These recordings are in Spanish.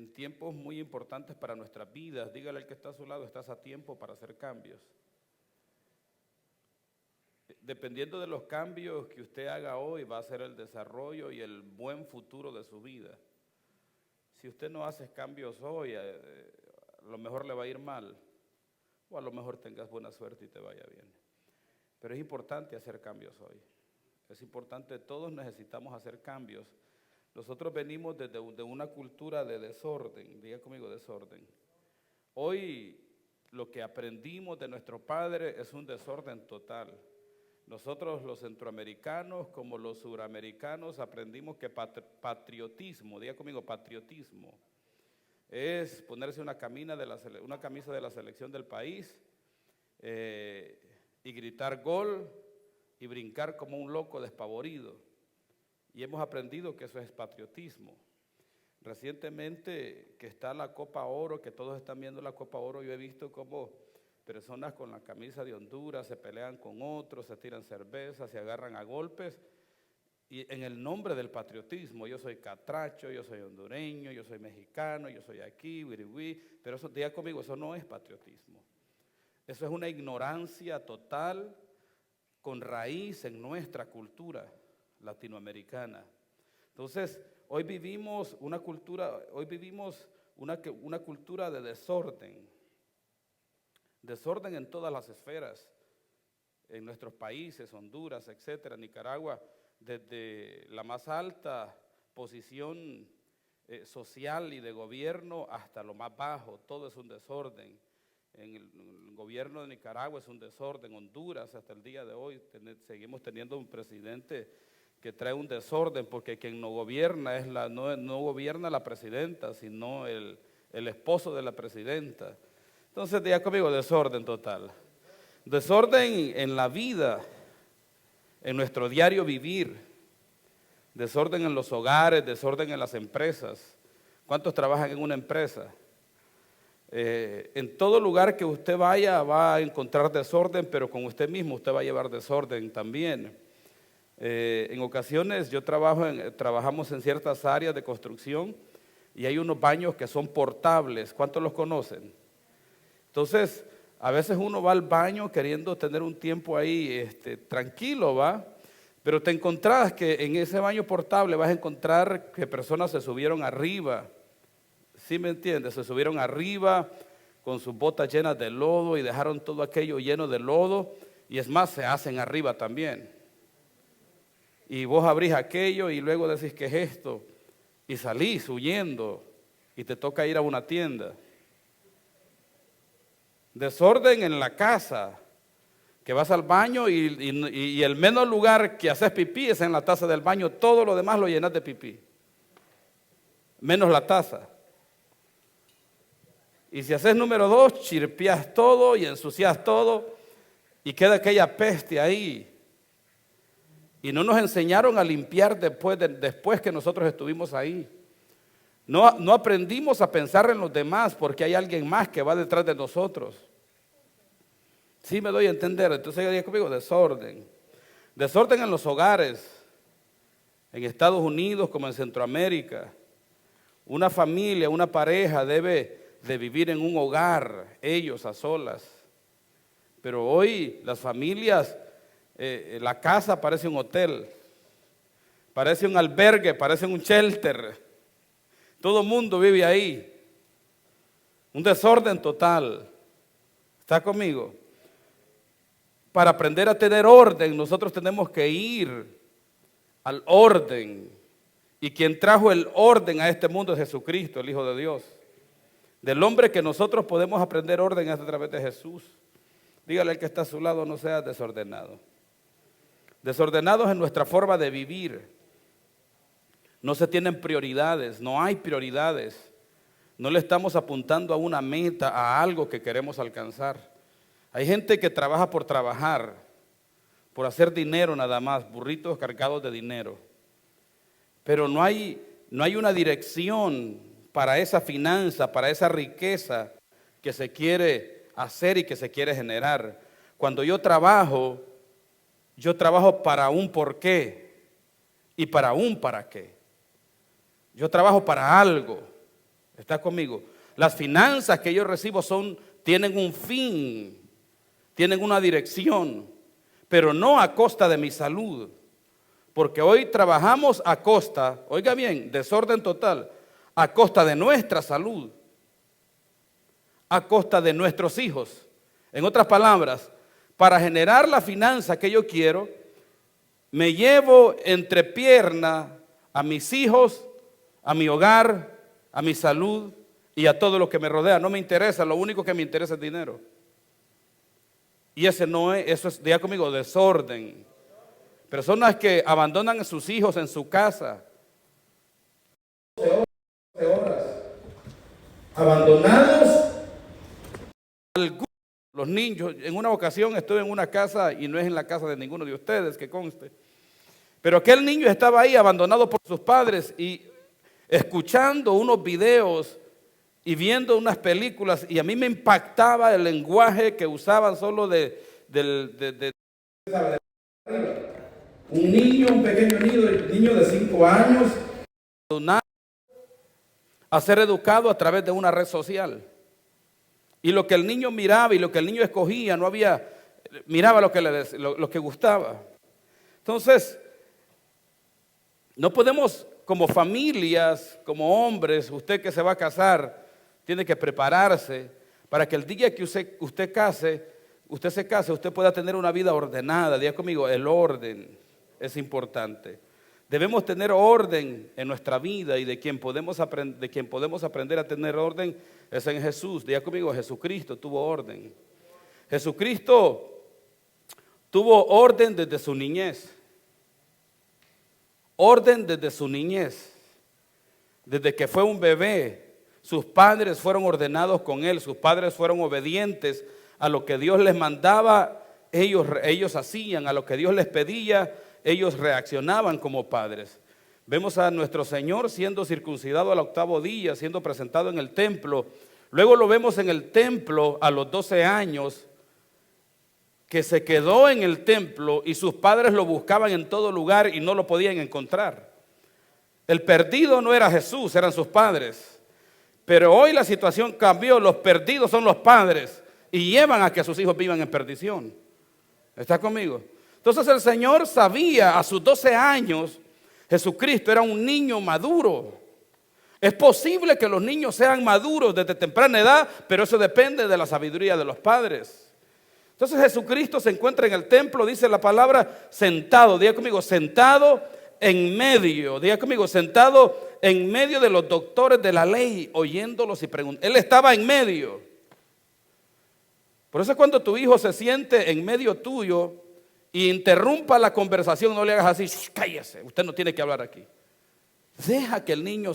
en tiempos muy importantes para nuestras vidas. Dígale al que está a su lado, estás a tiempo para hacer cambios. Dependiendo de los cambios que usted haga hoy, va a ser el desarrollo y el buen futuro de su vida. Si usted no hace cambios hoy, a lo mejor le va a ir mal, o a lo mejor tengas buena suerte y te vaya bien. Pero es importante hacer cambios hoy. Es importante, todos necesitamos hacer cambios. Nosotros venimos de una cultura de desorden, diga conmigo desorden. Hoy lo que aprendimos de nuestro padre es un desorden total. Nosotros los centroamericanos como los suramericanos aprendimos que patriotismo, diga conmigo patriotismo, es ponerse una camisa de la selección del país y gritar gol y brincar como un loco despavorido. Y hemos aprendido que eso es patriotismo. Recientemente que está la Copa Oro, que todos están viendo la Copa Oro, yo he visto cómo personas con la camisa de Honduras se pelean con otros, se tiran cerveza, se agarran a golpes, y en el nombre del patriotismo, yo soy catracho, yo soy hondureño, yo soy mexicano, yo soy aquí, wiriwí, pero eso, diga conmigo, eso no es patriotismo. Eso es una ignorancia total con raíz en nuestra cultura latinoamericana. Entonces, hoy vivimos una cultura de desorden. Desorden en todas las esferas, en nuestros países, Honduras, etcétera, Nicaragua, desde la más alta posición social y de gobierno hasta lo más bajo, todo es un desorden. En el gobierno de Nicaragua es un desorden, Honduras hasta el día de hoy seguimos teniendo un presidente que trae un desorden, porque quien no gobierna no gobierna la presidenta, sino el esposo de la presidenta. Entonces, diga conmigo, desorden total. Desorden en la vida, en nuestro diario vivir. Desorden en los hogares, desorden en las empresas. ¿Cuántos trabajan en una empresa? En todo lugar que usted vaya va a encontrar desorden, pero con usted mismo usted va a llevar desorden también. En ocasiones trabajamos en ciertas áreas de construcción y hay unos baños que son portables. ¿Cuántos los conocen? Entonces, a veces uno va al baño queriendo tener un tiempo ahí tranquilo, ¿va? Pero te encontrás que en ese baño portable vas a encontrar que personas se subieron arriba. ¿Sí me entiendes? Se subieron arriba con sus botas llenas de lodo y dejaron todo aquello lleno de lodo. Y es más, se hacen arriba también. Y vos abrís aquello y luego decís, ¿qué es esto? Y salís huyendo y te toca ir a una tienda. Desorden en la casa, que vas al baño y el menos lugar que haces pipí es en la taza del baño, todo lo demás lo llenas de pipí, menos la taza. Y si haces número 2, chirpias todo y ensucias todo y queda aquella peste ahí. Y no nos enseñaron a limpiar después que nosotros estuvimos ahí. No aprendimos a pensar en los demás porque hay alguien más que va detrás de nosotros. Sí me doy a entender. Entonces yo digo conmigo, desorden. Desorden en los hogares, en Estados Unidos como en Centroamérica. Una familia, una pareja debe de vivir en un hogar, ellos a solas. Pero hoy las familias, la casa parece un hotel, parece un albergue, parece un shelter. Todo el mundo vive ahí. Un desorden total. ¿Está conmigo? Para aprender a tener orden, nosotros tenemos que ir al orden. Y quien trajo el orden a este mundo es Jesucristo, el Hijo de Dios. Del hombre que nosotros podemos aprender orden es a través de Jesús. Dígale al que está a su lado, no seas desordenado. Desordenados en nuestra forma de vivir. No se tienen prioridades, no hay prioridades. No le estamos apuntando a una meta, a algo que queremos alcanzar. Hay gente que trabaja por trabajar, por hacer dinero nada más, burritos cargados de dinero. Pero no hay una dirección para esa finanza, para esa riqueza que se quiere hacer y que se quiere generar. Cuando yo trabajo para un porqué y para un para qué. Yo trabajo para algo. ¿Está conmigo? Las finanzas que yo recibo tienen un fin, tienen una dirección, pero no a costa de mi salud. Porque hoy trabajamos a costa, oiga bien, desorden total, a costa de nuestra salud, a costa de nuestros hijos. En otras palabras, para generar la finanza que yo quiero, me llevo entre piernas a mis hijos, a mi hogar, a mi salud y a todo lo que me rodea. No me interesa, lo único que me interesa es dinero. Y eso es, diga conmigo, desorden. Personas que abandonan a sus hijos en su casa. 12 horas. Abandonados. Los niños, en una ocasión estuve en una casa, y no es en la casa de ninguno de ustedes, que conste. Pero aquel niño estaba ahí abandonado por sus padres y escuchando unos videos y viendo unas películas, y a mí me impactaba el lenguaje que usaban solo un pequeño niño de 5 años, a ser educado a través de una red social. Y lo que el niño miraba y lo que el niño escogía, miraba lo que gustaba. Entonces, no podemos, como familias, como hombres, usted que se va a casar, tiene que prepararse para que el día que usted se case, usted pueda tener una vida ordenada. Diga conmigo, el orden es importante. Debemos tener orden en nuestra vida, y de quien podemos aprender a tener orden es en Jesús. Diga conmigo, Jesucristo tuvo orden. Jesucristo tuvo orden desde su niñez. Orden desde su niñez. Desde que fue un bebé, sus padres fueron ordenados con él, sus padres fueron obedientes a lo que Dios les mandaba, ellos hacían, a lo que Dios les pedía, ellos reaccionaban como padres. Vemos a nuestro Señor siendo circuncidado al 8º día, siendo presentado en el templo. Luego lo vemos en el templo a los 12 años, que se quedó en el templo y sus padres lo buscaban en todo lugar y no lo podían encontrar. El perdido no era Jesús, eran sus padres. Pero hoy la situación cambió, los perdidos son los padres y llevan a que sus hijos vivan en perdición. ¿Está conmigo? Entonces el Señor sabía a sus 12 años, Jesucristo era un niño maduro. Es posible que los niños sean maduros desde temprana edad, pero eso depende de la sabiduría de los padres. Entonces Jesucristo se encuentra en el templo, dice la palabra, sentado. Diga conmigo, sentado en medio. Diga conmigo, sentado en medio de los doctores de la ley, oyéndolos y preguntando. Él estaba en medio. Por eso cuando tu hijo se siente en medio tuyo e interrumpa la conversación, no le hagas así, cállese, usted no tiene que hablar aquí. Deja que el niño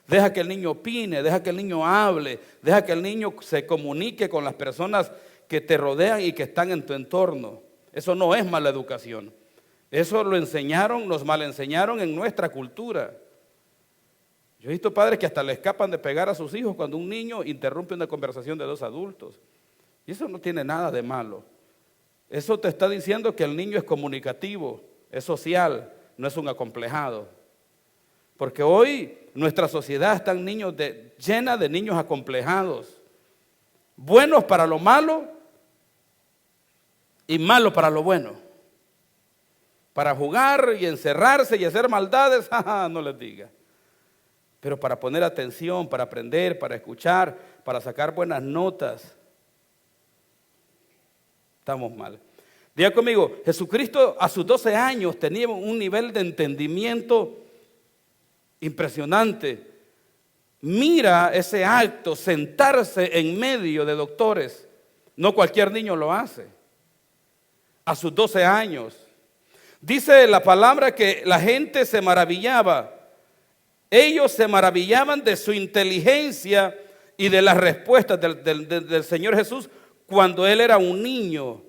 deja que el niño opine, deja que el niño hable, deja que el niño se comunique con las personas que te rodean y que están en tu entorno. Eso no es mala educación. Eso nos mal enseñaron en nuestra cultura. Yo he visto padres que hasta le escapan de pegar a sus hijos cuando un niño interrumpe una conversación de dos adultos. Y eso no tiene nada de malo. Eso te está diciendo que el niño es comunicativo, es social, no es un acomplejado. Porque hoy nuestra sociedad está llena de niños acomplejados, buenos para lo malo y malos para lo bueno. Para jugar y encerrarse y hacer maldades, no les diga. Pero para poner atención, para aprender, para escuchar, para sacar buenas notas, estamos mal. Diga conmigo, Jesucristo a sus 12 años tenía un nivel de entendimiento impresionante. Mira ese acto, sentarse en medio de doctores. No cualquier niño lo hace. A sus 12 años. Dice la palabra que la gente se maravillaba. Ellos se maravillaban de su inteligencia y de las respuestas del Señor Jesús cuando Él era un niño.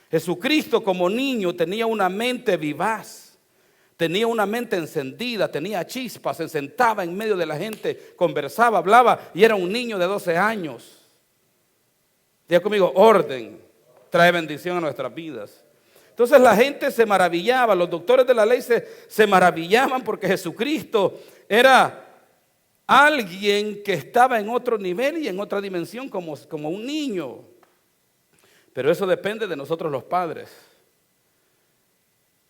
Jesucristo como niño tenía una mente vivaz, tenía una mente encendida, tenía chispas, se sentaba en medio de la gente, conversaba, hablaba y era un niño de 12 años. Diga conmigo, orden trae bendición a nuestras vidas. Entonces la gente se maravillaba, los doctores de la ley se maravillaban porque Jesucristo era alguien que estaba en otro nivel y en otra dimensión como un niño. Pero eso depende de nosotros los padres.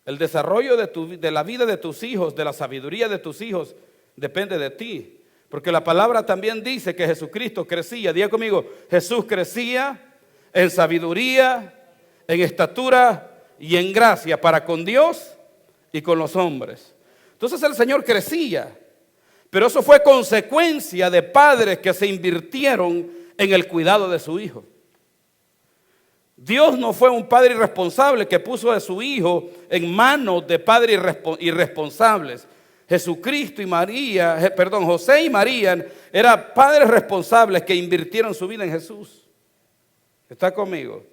El desarrollo de la vida de tus hijos, de la sabiduría de tus hijos, depende de ti. Porque la palabra también dice que Jesucristo crecía. Diga conmigo, Jesús crecía en sabiduría, en estatura y en gracia para con Dios y con los hombres. Entonces el Señor crecía. Pero eso fue consecuencia de padres que se invirtieron en el cuidado de su hijo. Dios no fue un padre irresponsable que puso a su hijo en manos de padres irresponsables. Jesucristo y José y María eran padres responsables que invirtieron su vida en Jesús. ¿Está conmigo?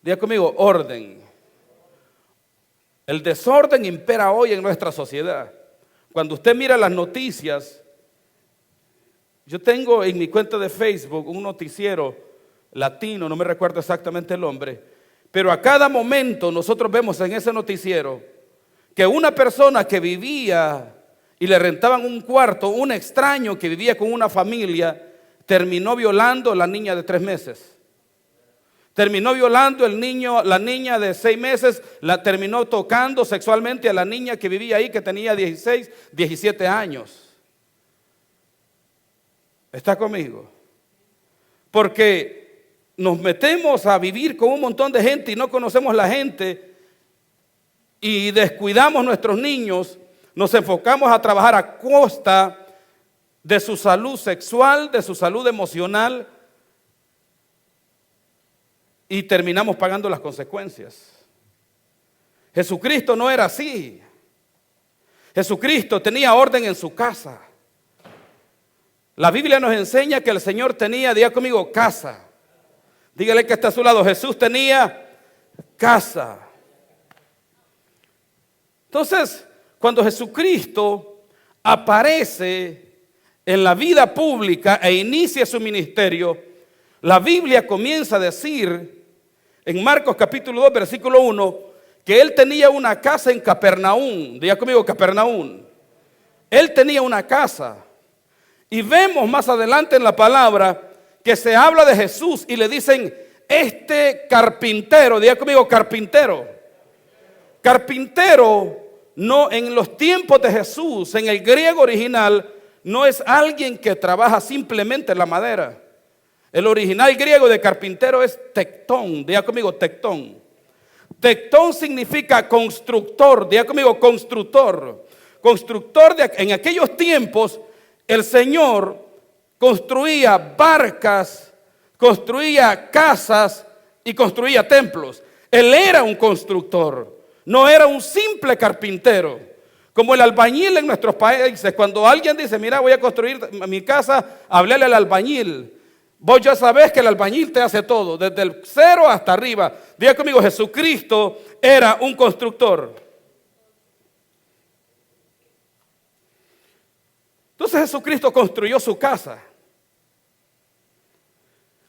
Diga conmigo, orden. El desorden impera hoy en nuestra sociedad. Cuando usted mira las noticias, yo tengo en mi cuenta de Facebook un noticiero latino, no me recuerdo exactamente el nombre, pero a cada momento nosotros vemos en ese noticiero que una persona que vivía y le rentaban un cuarto, un extraño que vivía con una familia, terminó violando a la niña de 3 meses. Terminó violando la niña de 6 meses, la terminó tocando sexualmente a la niña que vivía ahí, que tenía 16, 17 años. ¿Está conmigo? Porque nos metemos a vivir con un montón de gente y no conocemos la gente y descuidamos nuestros niños, nos enfocamos a trabajar a costa de su salud sexual, de su salud emocional, y terminamos pagando las consecuencias. Jesucristo no era así. Jesucristo tenía orden en su casa. La Biblia nos enseña que el Señor tenía, diga conmigo, casa. Dígale que está a su lado, Jesús tenía casa. Entonces, cuando Jesucristo aparece en la vida pública e inicia su ministerio, la Biblia comienza a decir en Marcos capítulo 2, versículo 1, que él tenía una casa en Capernaum. Diga conmigo, Capernaum. Él tenía una casa. Y vemos más adelante en la palabra que se habla de Jesús y le dicen, este carpintero, diga conmigo, carpintero. Carpintero, no, en los tiempos de Jesús, en el griego original, no es alguien que trabaja simplemente la madera. El original griego de carpintero es tectón, diga conmigo, tectón. Tectón significa constructor, diga conmigo, constructor. Constructor en aquellos tiempos, el Señor construía barcas, construía casas y construía templos. Él era un constructor, no era un simple carpintero. Como el albañil en nuestros países, cuando alguien dice, mira, voy a construir mi casa, háblale al albañil. Vos ya sabés que el albañil te hace todo, desde el 0 hasta arriba. Diga conmigo, Jesucristo era un constructor. Entonces Jesucristo construyó su casa.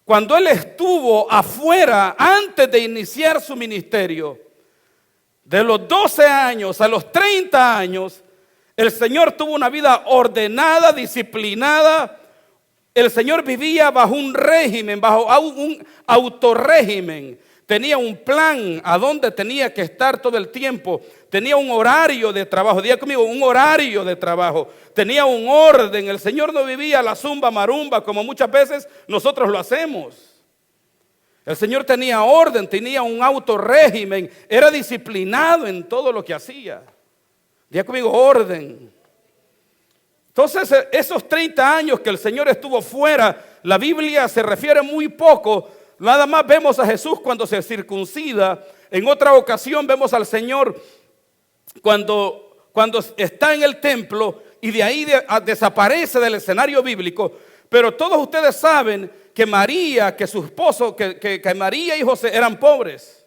Cuando Él estuvo afuera, antes de iniciar su ministerio, de los 12 años a los 30 años, el Señor tuvo una vida ordenada, disciplinada. El Señor vivía bajo un régimen, bajo un autorrégimen. Tenía un plan a dónde tenía que estar todo el tiempo. Tenía un horario de trabajo. Diga conmigo, un horario de trabajo. Tenía un orden. El Señor no vivía la zumba marumba como muchas veces nosotros lo hacemos. El Señor tenía orden, tenía un autorrégimen. Era disciplinado en todo lo que hacía. Diga conmigo, orden. Entonces, esos 30 años que el Señor estuvo fuera, la Biblia se refiere muy poco. Nada más vemos a Jesús cuando se circuncida. En otra ocasión vemos al Señor cuando está en el templo y de ahí desaparece del escenario bíblico. Pero todos ustedes saben que María, que su esposo, que María y José eran pobres.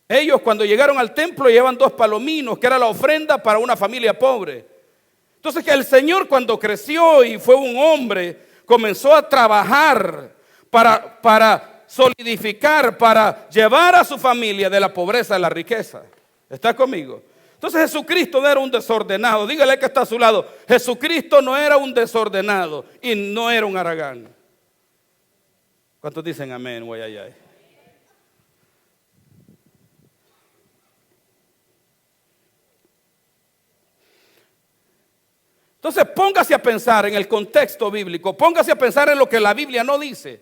Ellos cuando llegaron al templo llevaban 2 palominos, que era la ofrenda para una familia pobre. Entonces que el Señor cuando creció y fue un hombre, comenzó a trabajar para solidificar, para llevar a su familia de la pobreza a la riqueza. ¿Está conmigo? Entonces Jesucristo no era un desordenado. Dígale que está a su lado. Jesucristo no era un desordenado y no era un haragán. ¿Cuántos dicen amén? Guayayay. Entonces póngase a pensar en el contexto bíblico, póngase a pensar en lo que la Biblia no dice.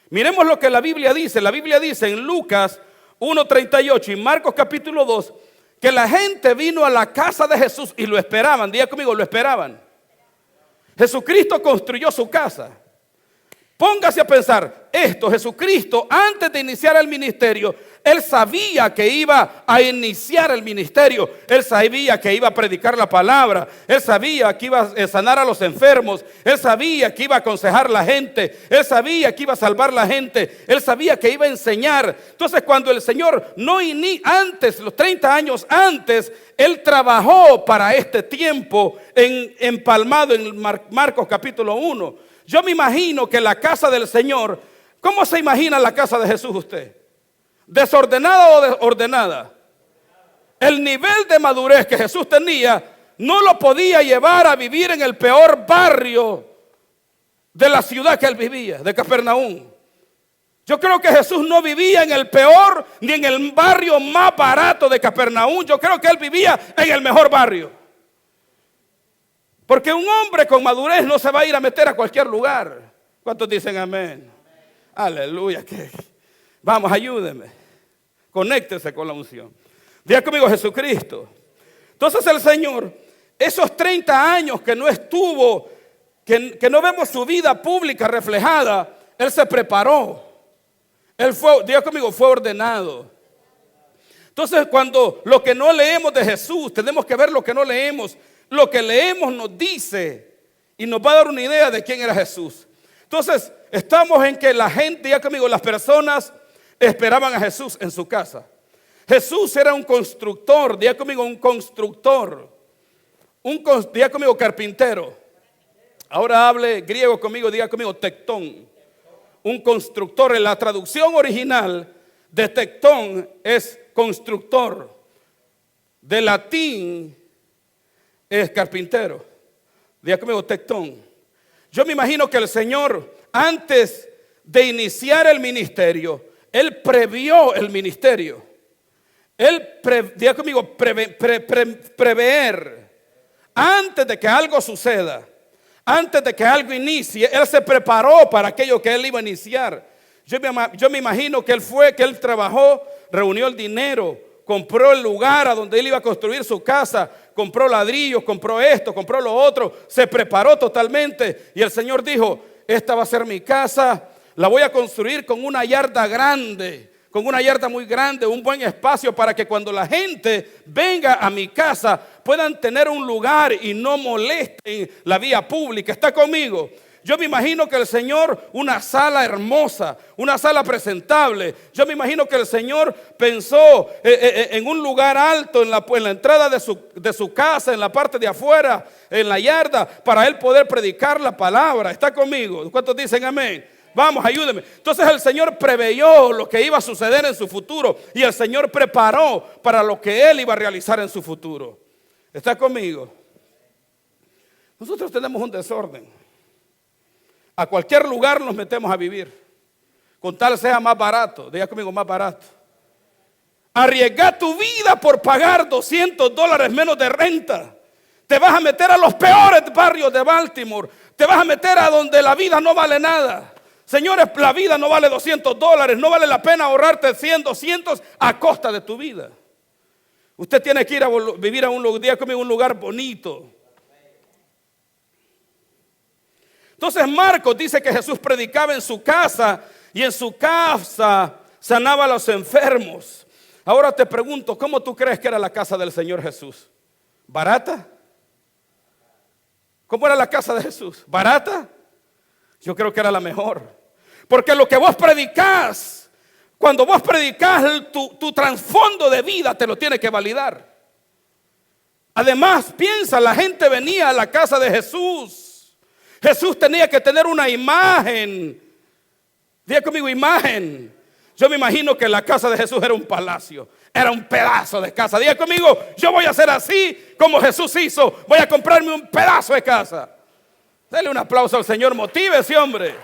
Miremos lo que la Biblia dice. La Biblia dice en Lucas 1:38 y Marcos capítulo 2 que la gente vino a la casa de Jesús y lo esperaban. Diga conmigo, lo esperaban. Jesucristo construyó su casa. Póngase a pensar esto. Jesucristo, antes de iniciar el ministerio, Él sabía que iba a iniciar el ministerio. Él sabía que iba a predicar la palabra. Él sabía que iba a sanar a los enfermos. Él sabía que iba a aconsejar a la gente. Él sabía que iba a salvar a la gente. Él sabía que iba a enseñar. Entonces, cuando el Señor antes, los 30 años antes, Él trabajó para este tiempo empalmado en Marcos capítulo 1. Yo me imagino que la casa del Señor, ¿cómo se imagina la casa de Jesús usted? ¿Desordenada o ordenada? El nivel de madurez que Jesús tenía no lo podía llevar a vivir en el peor barrio de la ciudad que él vivía, de Capernaum. Yo creo que Jesús no vivía en el peor ni en el barrio más barato de Capernaum. Yo creo que él vivía en el mejor barrio. Porque un hombre con madurez no se va a ir a meter a cualquier lugar. ¿Cuántos dicen amén? Aleluya. Vamos, ayúdeme. Conéctese con la unción. Diga conmigo Jesucristo. Entonces el Señor, esos 30 años que no estuvo, que no vemos su vida pública reflejada, Él se preparó. Él fue, diga conmigo, fue ordenado. Entonces cuando lo que no leemos de Jesús, tenemos que ver lo que no leemos. Lo que leemos nos dice y nos va a dar una idea de quién era Jesús. Entonces, estamos en que la gente, ya conmigo, las personas esperaban a Jesús en su casa. Jesús era un constructor, diga conmigo, un constructor. Diga conmigo, carpintero. Ahora hable griego conmigo, diga conmigo, tectón. Un constructor. En la traducción original de tectón es constructor. De latín es carpintero. Diga conmigo, tectón. Yo me imagino que el Señor, antes de iniciar el ministerio, Él previó el ministerio. Diga conmigo, prever. Antes de que algo suceda, antes de que algo inicie, Él se preparó para aquello que Él iba a iniciar. Yo me imagino que Él trabajó, reunió el dinero, compró el lugar a donde Él iba a construir su casa, compró ladrillos, compró esto, compró lo otro, se preparó totalmente. Y el Señor dijo, esta va a ser mi casa, la voy a construir con una yarda grande, con una yarda muy grande, un buen espacio para que cuando la gente venga a mi casa puedan tener un lugar y no molesten la vía pública. ¿Está conmigo? Yo me imagino que el Señor, una sala hermosa, una sala presentable. Yo me imagino que el Señor pensó en un lugar alto, en la entrada de su casa, en la parte de afuera, en la yarda, para Él poder predicar la palabra. ¿Está conmigo? ¿Cuántos dicen amén? Vamos, ayúdeme. Entonces el Señor preveyó lo que iba a suceder en su futuro y el Señor preparó para lo que Él iba a realizar en su futuro. ¿Está conmigo? Nosotros tenemos un desorden. A cualquier lugar nos metemos a vivir, con tal sea más barato. Diga conmigo, más barato. Arriesga tu vida por pagar $200 menos de renta. Te vas a meter a los peores barrios de Baltimore. Te vas a meter a donde la vida no vale nada. Señores, la vida no vale $200. No vale la pena ahorrarte 100, 200 a costa de tu vida. Usted tiene que ir a vivir a un lugar bonito. Entonces Marcos dice que Jesús predicaba en su casa y en su casa sanaba a los enfermos. Ahora te pregunto, ¿cómo tú crees que era la casa del Señor Jesús? ¿Barata? ¿Cómo era la casa de Jesús? ¿Barata? Yo creo que era la mejor. Porque lo que vos predicás, cuando vos predicás, tu trasfondo de vida te lo tiene que validar. Además, piensa, la gente venía a la casa de Jesús. Jesús tenía que tener una imagen. Diga conmigo, imagen. Yo me imagino que la casa de Jesús era un palacio, era un pedazo de casa. Diga conmigo, yo voy a hacer así como Jesús hizo. Voy a comprarme un pedazo de casa. Dele un aplauso al Señor, motive a ese hombre.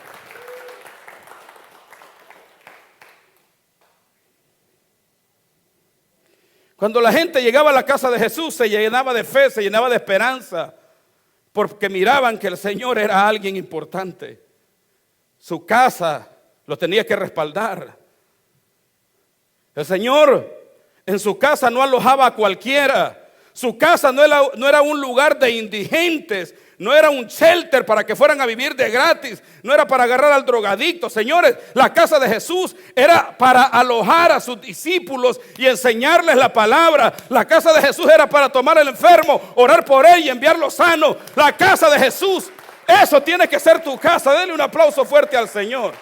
Cuando la gente llegaba a la casa de Jesús, se llenaba de fe, se llenaba de esperanza, porque miraban que el Señor era alguien importante. Su casa lo tenía que respaldar. El Señor en su casa no alojaba a cualquiera. Su casa no era un lugar de indigentes, no era un shelter para que fueran a vivir de gratis, no era para agarrar al drogadicto. Señores, la casa de Jesús era para alojar a sus discípulos y enseñarles la palabra. La casa de Jesús era para tomar al enfermo, orar por él y enviarlo sano. La casa de Jesús, eso tiene que ser tu casa. Denle un aplauso fuerte al Señor.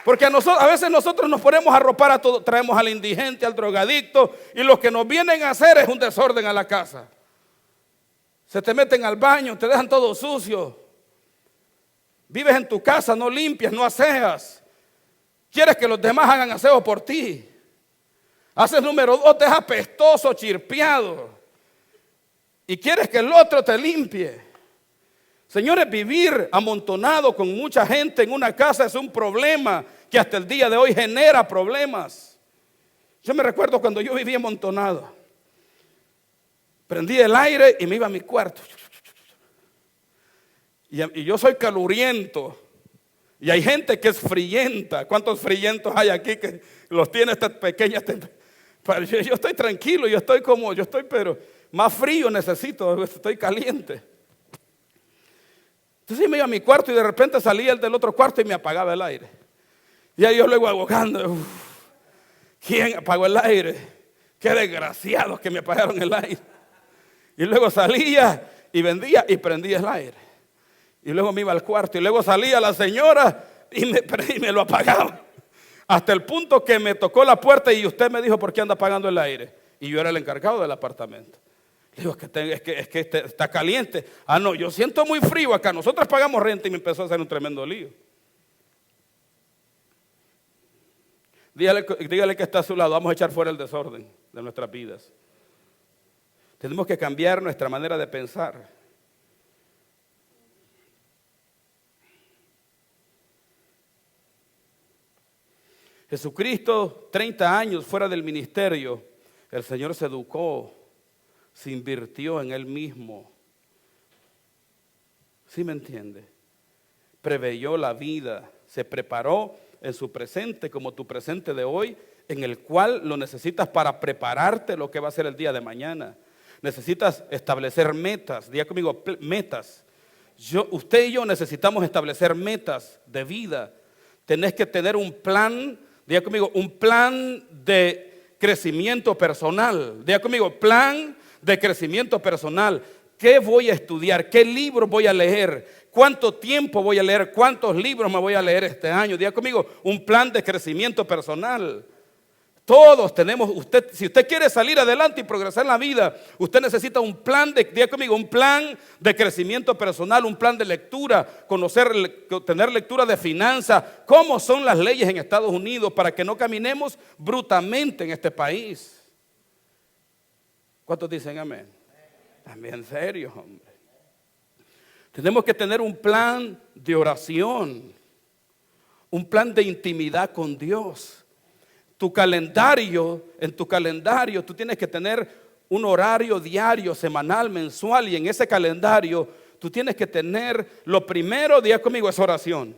Porque a veces nosotros nos ponemos a ropar a todo, traemos al indigente, al drogadicto, y lo que nos vienen a hacer es un desorden a la casa. Se te meten al baño, te dejan todo sucio. Vives en tu casa, no limpias, no aseas. Quieres que los demás hagan aseo por ti. Haces número 2, te dejas apestoso, chirpiado. Y quieres que el otro te limpie. Señores, vivir amontonado con mucha gente en una casa es un problema que hasta el día de hoy genera problemas. Yo me recuerdo cuando yo vivía amontonado. Prendí el aire y me iba a mi cuarto. Y yo soy caluriento. Y hay gente que es frienta. ¿Cuántos frientos hay aquí que los tiene estas pequeñas temperaturas? Yo estoy tranquilo, pero más frío necesito, estoy caliente. Entonces me iba a mi cuarto y de repente salía el del otro cuarto y me apagaba el aire. Y ahí yo luego abogando, ¿quién apagó el aire? Qué desgraciados que me apagaron el aire. Y luego salía y vendía y prendía el aire. Y luego me iba al cuarto y luego salía la señora y me lo apagaba. Hasta el punto que me tocó la puerta y usted me dijo, ¿por qué anda apagando el aire? Y yo era el encargado del apartamento. Le digo, es que está caliente. Ah, no, yo siento muy frío acá. Nosotros pagamos renta y me empezó a hacer un tremendo lío. Dígale que está a su lado. Vamos a echar fuera el desorden de nuestras vidas. Tenemos que cambiar nuestra manera de pensar. Jesucristo, 30 años fuera del ministerio, el Señor se educó, se invirtió en Él mismo. ¿Sí me entiende? Preveyó la vida, se preparó en su presente como tu presente de hoy, en el cual lo necesitas para prepararte lo que va a ser el día de mañana. Necesitas establecer metas. Diga conmigo, metas. Usted y yo necesitamos establecer metas de vida. Tenés que tener un plan, diga conmigo, un plan de crecimiento personal. Diga conmigo, plan de crecimiento personal. ¿Qué voy a estudiar? ¿Qué libros voy a leer? ¿Cuánto tiempo voy a leer? ¿Cuántos libros me voy a leer este año? Diga conmigo, un plan de crecimiento personal. Todos tenemos, si usted quiere salir adelante y progresar en la vida, usted necesita un plan diga conmigo, un plan de crecimiento personal, un plan de lectura, tener lectura de finanzas, cómo son las leyes en Estados Unidos para que no caminemos brutalmente en este país. ¿Cuántos dicen amén? También serio, hombre. Tenemos que tener un plan de oración, un plan de intimidad con Dios. En tu calendario tú tienes que tener un horario diario, semanal, mensual, y en ese calendario tú tienes que tener, lo primero, diga conmigo, es oración.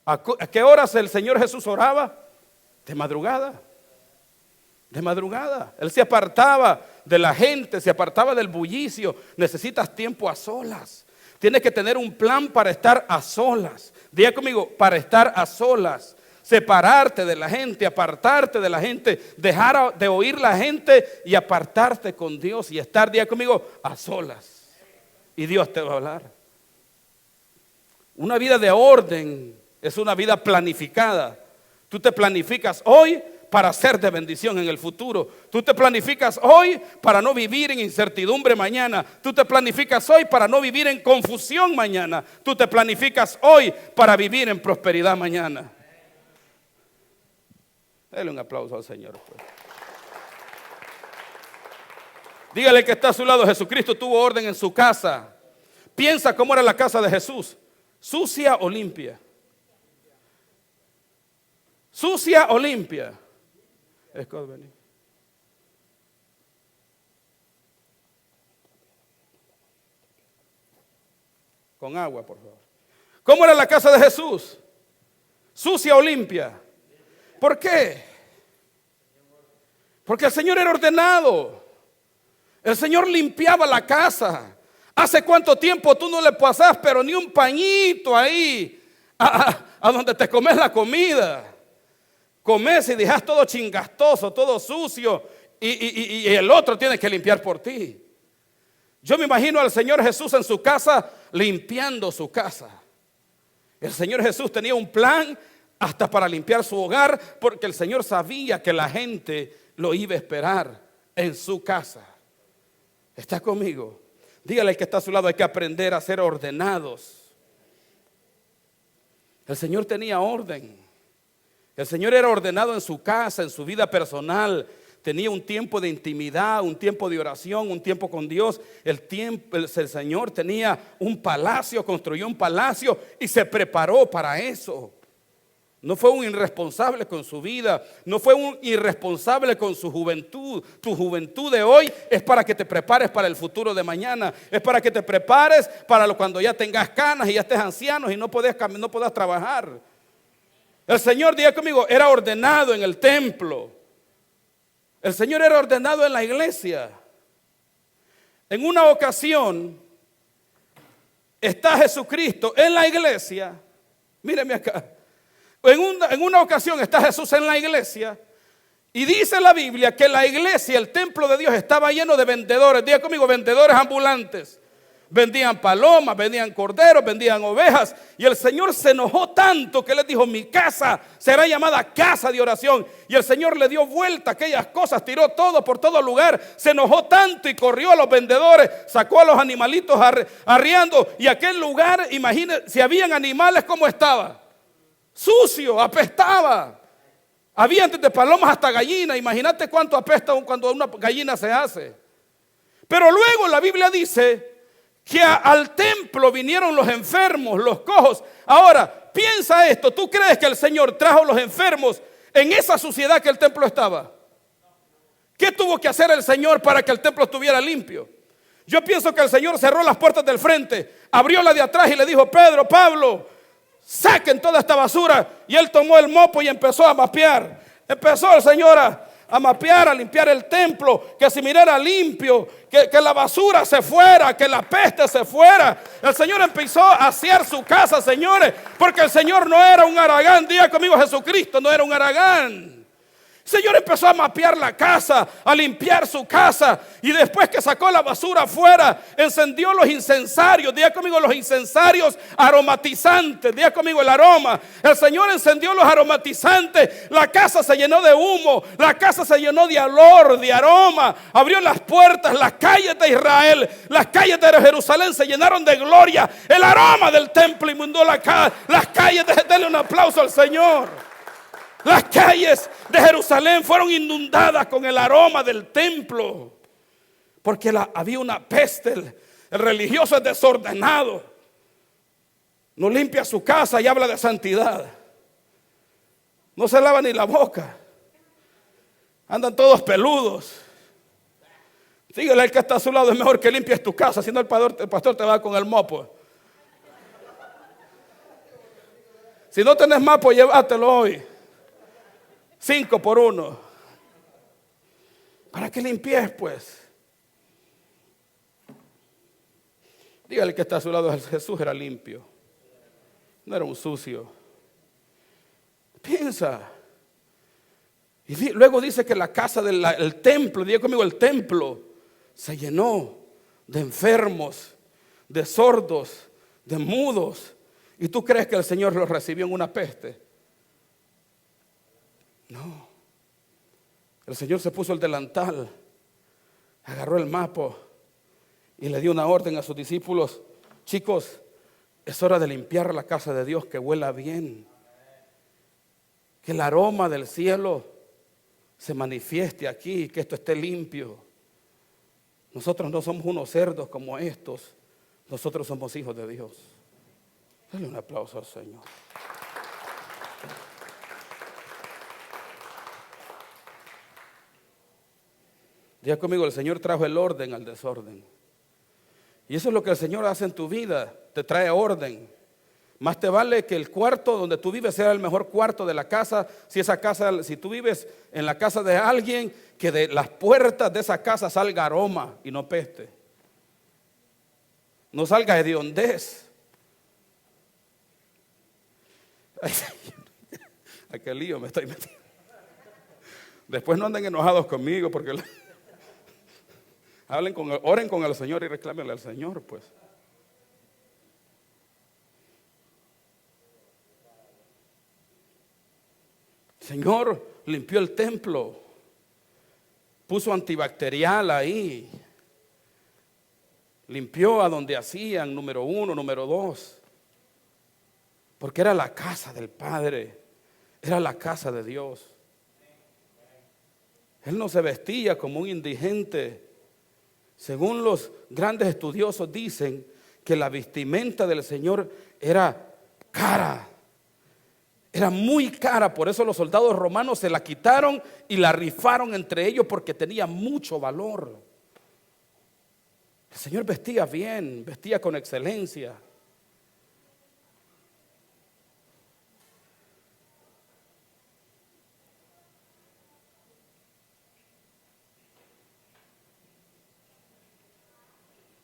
¿A qué horas el Señor Jesús oraba? De madrugada. De madrugada. Él se apartaba de la gente, se apartaba del bullicio. Necesitas tiempo a solas. Tienes que tener un plan para estar a solas. Diga conmigo, para estar a solas. Separarte de la gente, apartarte de la gente, dejar de oír la gente y apartarte con Dios y estar, diga conmigo, a solas. Y Dios te va a hablar. Una vida de orden es una vida planificada. Tú te planificas hoy para ser de bendición en el futuro. Tú te planificas hoy para no vivir en incertidumbre mañana. Tú te planificas hoy para no vivir en confusión mañana. Tú te planificas hoy para vivir en prosperidad mañana. Dele un aplauso al Señor, pues. Dígale que está a su lado: Jesucristo tuvo orden en su casa. Piensa cómo era la casa de Jesús. ¿Sucia o limpia? ¿Sucia o limpia? Con agua, por favor. ¿Cómo era la casa de Jesús? ¿Sucia o limpia? ¿Por qué? Porque el Señor era ordenado. El Señor limpiaba la casa. ¿Hace cuánto tiempo tú no le pasas, pero ni un pañito ahí a donde te comes la comida? Comes y dejas todo chingastoso, todo sucio, y el otro tiene que limpiar por ti. Yo me imagino al Señor Jesús en su casa limpiando su casa. El Señor Jesús tenía un plan hasta para limpiar su hogar, porque el Señor sabía que la gente lo iba a esperar en su casa. ¿Está conmigo? Dígale al que está a su lado: hay que aprender a ser ordenados. El Señor tenía orden. El Señor era ordenado en su casa, en su vida personal. Tenía un tiempo de intimidad, un tiempo de oración, un tiempo con Dios. El Señor tenía un palacio, construyó un palacio y se preparó para eso. No fue un irresponsable con su vida, no fue un irresponsable con su juventud. Tu juventud de hoy es para que te prepares para el futuro de mañana. Es para que te prepares para cuando ya tengas canas y ya estés anciano y no puedas trabajar. El Señor, diga conmigo, era ordenado en el templo. El Señor era ordenado en la iglesia. En una ocasión está Jesucristo en la iglesia. Míreme acá. En una ocasión está Jesús en la iglesia y dice la Biblia que la iglesia, el templo de Dios, estaba lleno de vendedores. Diga conmigo, vendedores ambulantes. Vendían palomas, vendían corderos, vendían ovejas. Y el Señor se enojó tanto que les dijo: mi casa será llamada casa de oración. Y el Señor le dio vuelta a aquellas cosas, tiró todo por todo lugar. Se enojó tanto y corrió a los vendedores, sacó a los animalitos arriando. Y aquel lugar, imagínense, si habían animales, ¿cómo estaba? Sucio, apestaba. Había desde palomas hasta gallinas. Imagínate cuánto apesta cuando una gallina se hace. Pero luego la Biblia dice que al templo vinieron los enfermos, los cojos. Ahora, piensa esto: ¿tú crees que el Señor trajo los enfermos en esa suciedad que el templo estaba? ¿Qué tuvo que hacer el Señor para que el templo estuviera limpio? Yo pienso que el Señor cerró las puertas del frente, abrió la de atrás y le dijo: Pedro, Pablo, saquen toda esta basura. Y él tomó el mopo y empezó a mapear. Empezó el Señor a mapear, a limpiar el templo, que se mirara limpio, que la basura se fuera, que la peste se fuera. El Señor empezó a asear su casa, señores, porque el Señor no era un haragán. Diga conmigo, Jesucristo no era un haragán. El Señor empezó a mapear la casa, a limpiar su casa, y después que sacó la basura afuera, encendió los incensarios. Diga conmigo, los incensarios aromatizantes. Diga conmigo, el aroma. El Señor encendió los aromatizantes. La casa se llenó de humo, la casa se llenó de olor, de aroma. Abrió las puertas, las calles de Israel, las calles de Jerusalén se llenaron de gloria. El aroma del templo inundó las calles. Denle un aplauso al Señor. Las calles de Jerusalén fueron inundadas con el aroma del templo, porque había una peste. El religioso es desordenado, no limpia su casa y habla de santidad, no se lava ni la boca, andan todos peludos. Dígale al que está a su lado: es mejor que limpies tu casa, si no el pastor te va con el mopo. Si no tenés mopo, llévatelo hoy. 5 por 1. ¿Para qué limpies, pues? Dígale que está a su lado: Jesús era limpio, no era un sucio. Piensa. Y luego dice que la casa del templo, diga conmigo, el templo se llenó de enfermos, de sordos, de mudos. ¿Y tú crees que el Señor los recibió en una peste? No. El Señor se puso el delantal, agarró el mapa y le dio una orden a sus discípulos: chicos, es hora de limpiar la casa de Dios, que huela bien, que el aroma del cielo se manifieste aquí, que esto esté limpio. Nosotros no somos unos cerdos como estos, nosotros somos hijos de Dios. Dale un aplauso al Señor. Diga conmigo, el Señor trajo el orden al desorden. Y eso es lo que el Señor hace en tu vida, te trae orden. Más te vale que el cuarto donde tú vives sea el mejor cuarto de la casa. Si tú vives en la casa de alguien, que de las puertas de esa casa salga aroma y no peste. No salga hediondez. ¿A qué lío me estoy metiendo? Después no anden enojados conmigo porque oren con el Señor y reclámenle al Señor, pues. Señor limpió el templo, puso antibacterial ahí, limpió a donde hacían número 1, número 2, porque era la casa del Padre, era la casa de Dios. Él no se vestía como un indigente. Según los grandes estudiosos dicen que la vestimenta del Señor era cara. Era muy cara, por eso los soldados romanos se la quitaron y la rifaron entre ellos porque tenía mucho valor. El Señor vestía bien, vestía con excelencia.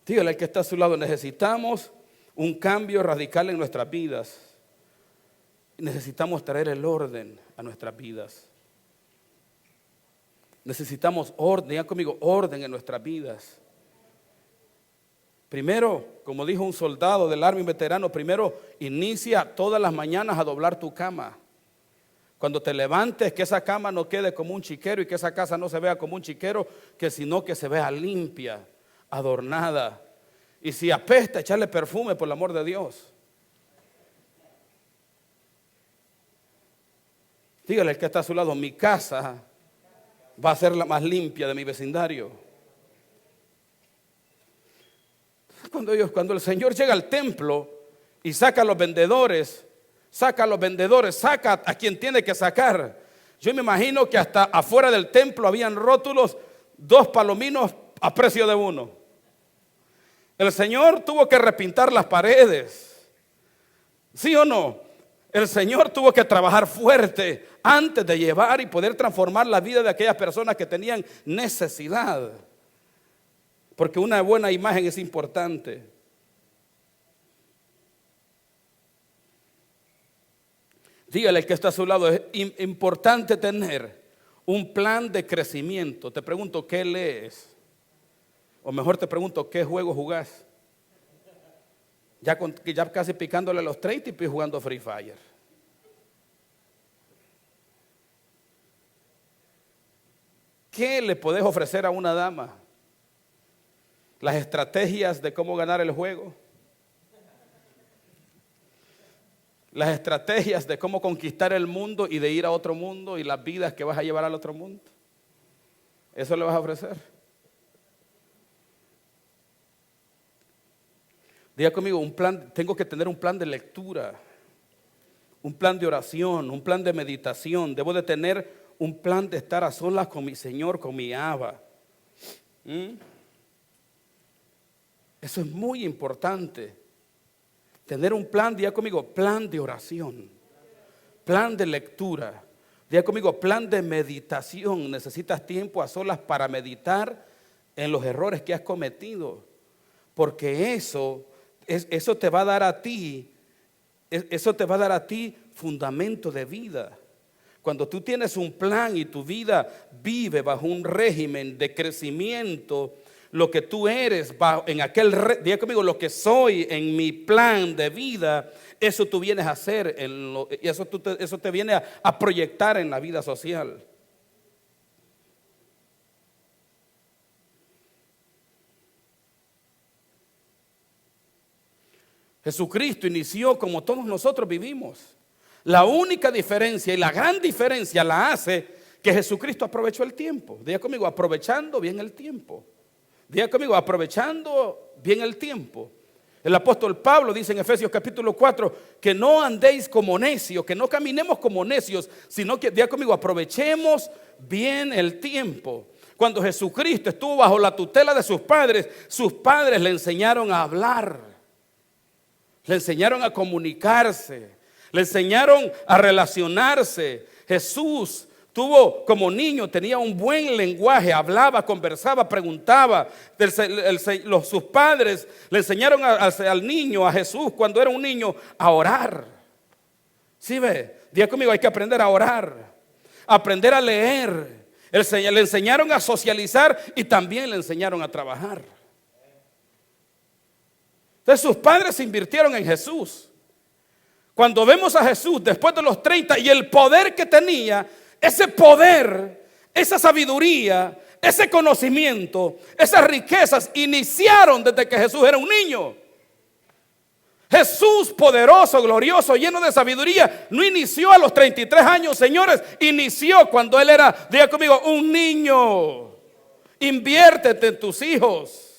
Dígale al que está a su lado, necesitamos un cambio radical en nuestras vidas. Necesitamos traer el orden a nuestras vidas. Necesitamos orden, digan conmigo, orden en nuestras vidas. Primero, como dijo un soldado del Army veterano, primero inicia todas las mañanas a doblar tu cama. Cuando te levantes, que esa cama no quede como un chiquero y que esa casa no se vea como un chiquero, sino que se vea limpia, adornada. Y si apesta, echarle perfume, por el amor de Dios. Dígale al que está a su lado, mi casa va a ser la más limpia de mi vecindario. Cuando el Señor llega al templo y saca a los vendedores, saca a quien tiene que sacar. Yo me imagino que hasta afuera del templo habían rótulos, 2 palominos a precio de 1. El Señor tuvo que repintar las paredes. ¿Sí o no? El Señor tuvo que trabajar fuerte antes de llevar y poder transformar la vida de aquellas personas que tenían necesidad. Porque una buena imagen es importante. Dígale al que está a su lado, es importante tener un plan de crecimiento. Te pregunto, ¿qué lees? O mejor te pregunto, ¿qué juego jugás? Ya casi picándole los 30 y jugando Free Fire. ¿Qué le podés ofrecer a una dama? Las estrategias de cómo ganar el juego. Las estrategias de cómo conquistar el mundo y de ir a otro mundo y las vidas que vas a llevar al otro mundo. Eso le vas a ofrecer. Diga conmigo, tengo que tener un plan de lectura, un plan de oración, un plan de meditación. Debo de tener un plan de estar a solas con mi Señor, con mi Abba. Eso es muy importante. Tener un plan, diga conmigo, plan de oración, plan de lectura. Diga conmigo, plan de meditación. Necesitas tiempo a solas para meditar en los errores que has cometido. Porque eso te va a dar a ti, fundamento de vida. Cuando tú tienes un plan y tu vida vive bajo un régimen de crecimiento, lo que tú eres diga conmigo, lo que soy en mi plan de vida, eso tú vienes a hacer, y eso te viene a proyectar en la vida social. Jesucristo inició como todos nosotros vivimos. La única diferencia y la gran diferencia la hace que Jesucristo aprovechó el tiempo. Diga conmigo, aprovechando bien el tiempo. Diga conmigo, aprovechando bien el tiempo. El apóstol Pablo dice en Efesios capítulo 4 que no andéis como necios, que no caminemos como necios, sino que, diga conmigo, aprovechemos bien el tiempo. Cuando Jesucristo estuvo bajo la tutela de sus padres le enseñaron a hablar, le enseñaron a comunicarse, le enseñaron a relacionarse. Jesús tuvo como niño, tenía un buen lenguaje, hablaba, conversaba, preguntaba. Sus padres le enseñaron al niño, a Jesús, cuando era un niño, a orar. ¿Sí ve? Diga conmigo, hay que aprender a orar, aprender a leer. Le enseñaron a socializar y también le enseñaron a trabajar. Entonces sus padres se invirtieron en Jesús. Cuando vemos a Jesús después de los 30 y el poder que tenía, ese poder, esa sabiduría, ese conocimiento, esas riquezas iniciaron desde que Jesús era un niño. Jesús poderoso, glorioso, lleno de sabiduría, no inició a los 33 años, señores, inició cuando él era, diga conmigo, un niño. Inviértete en tus hijos.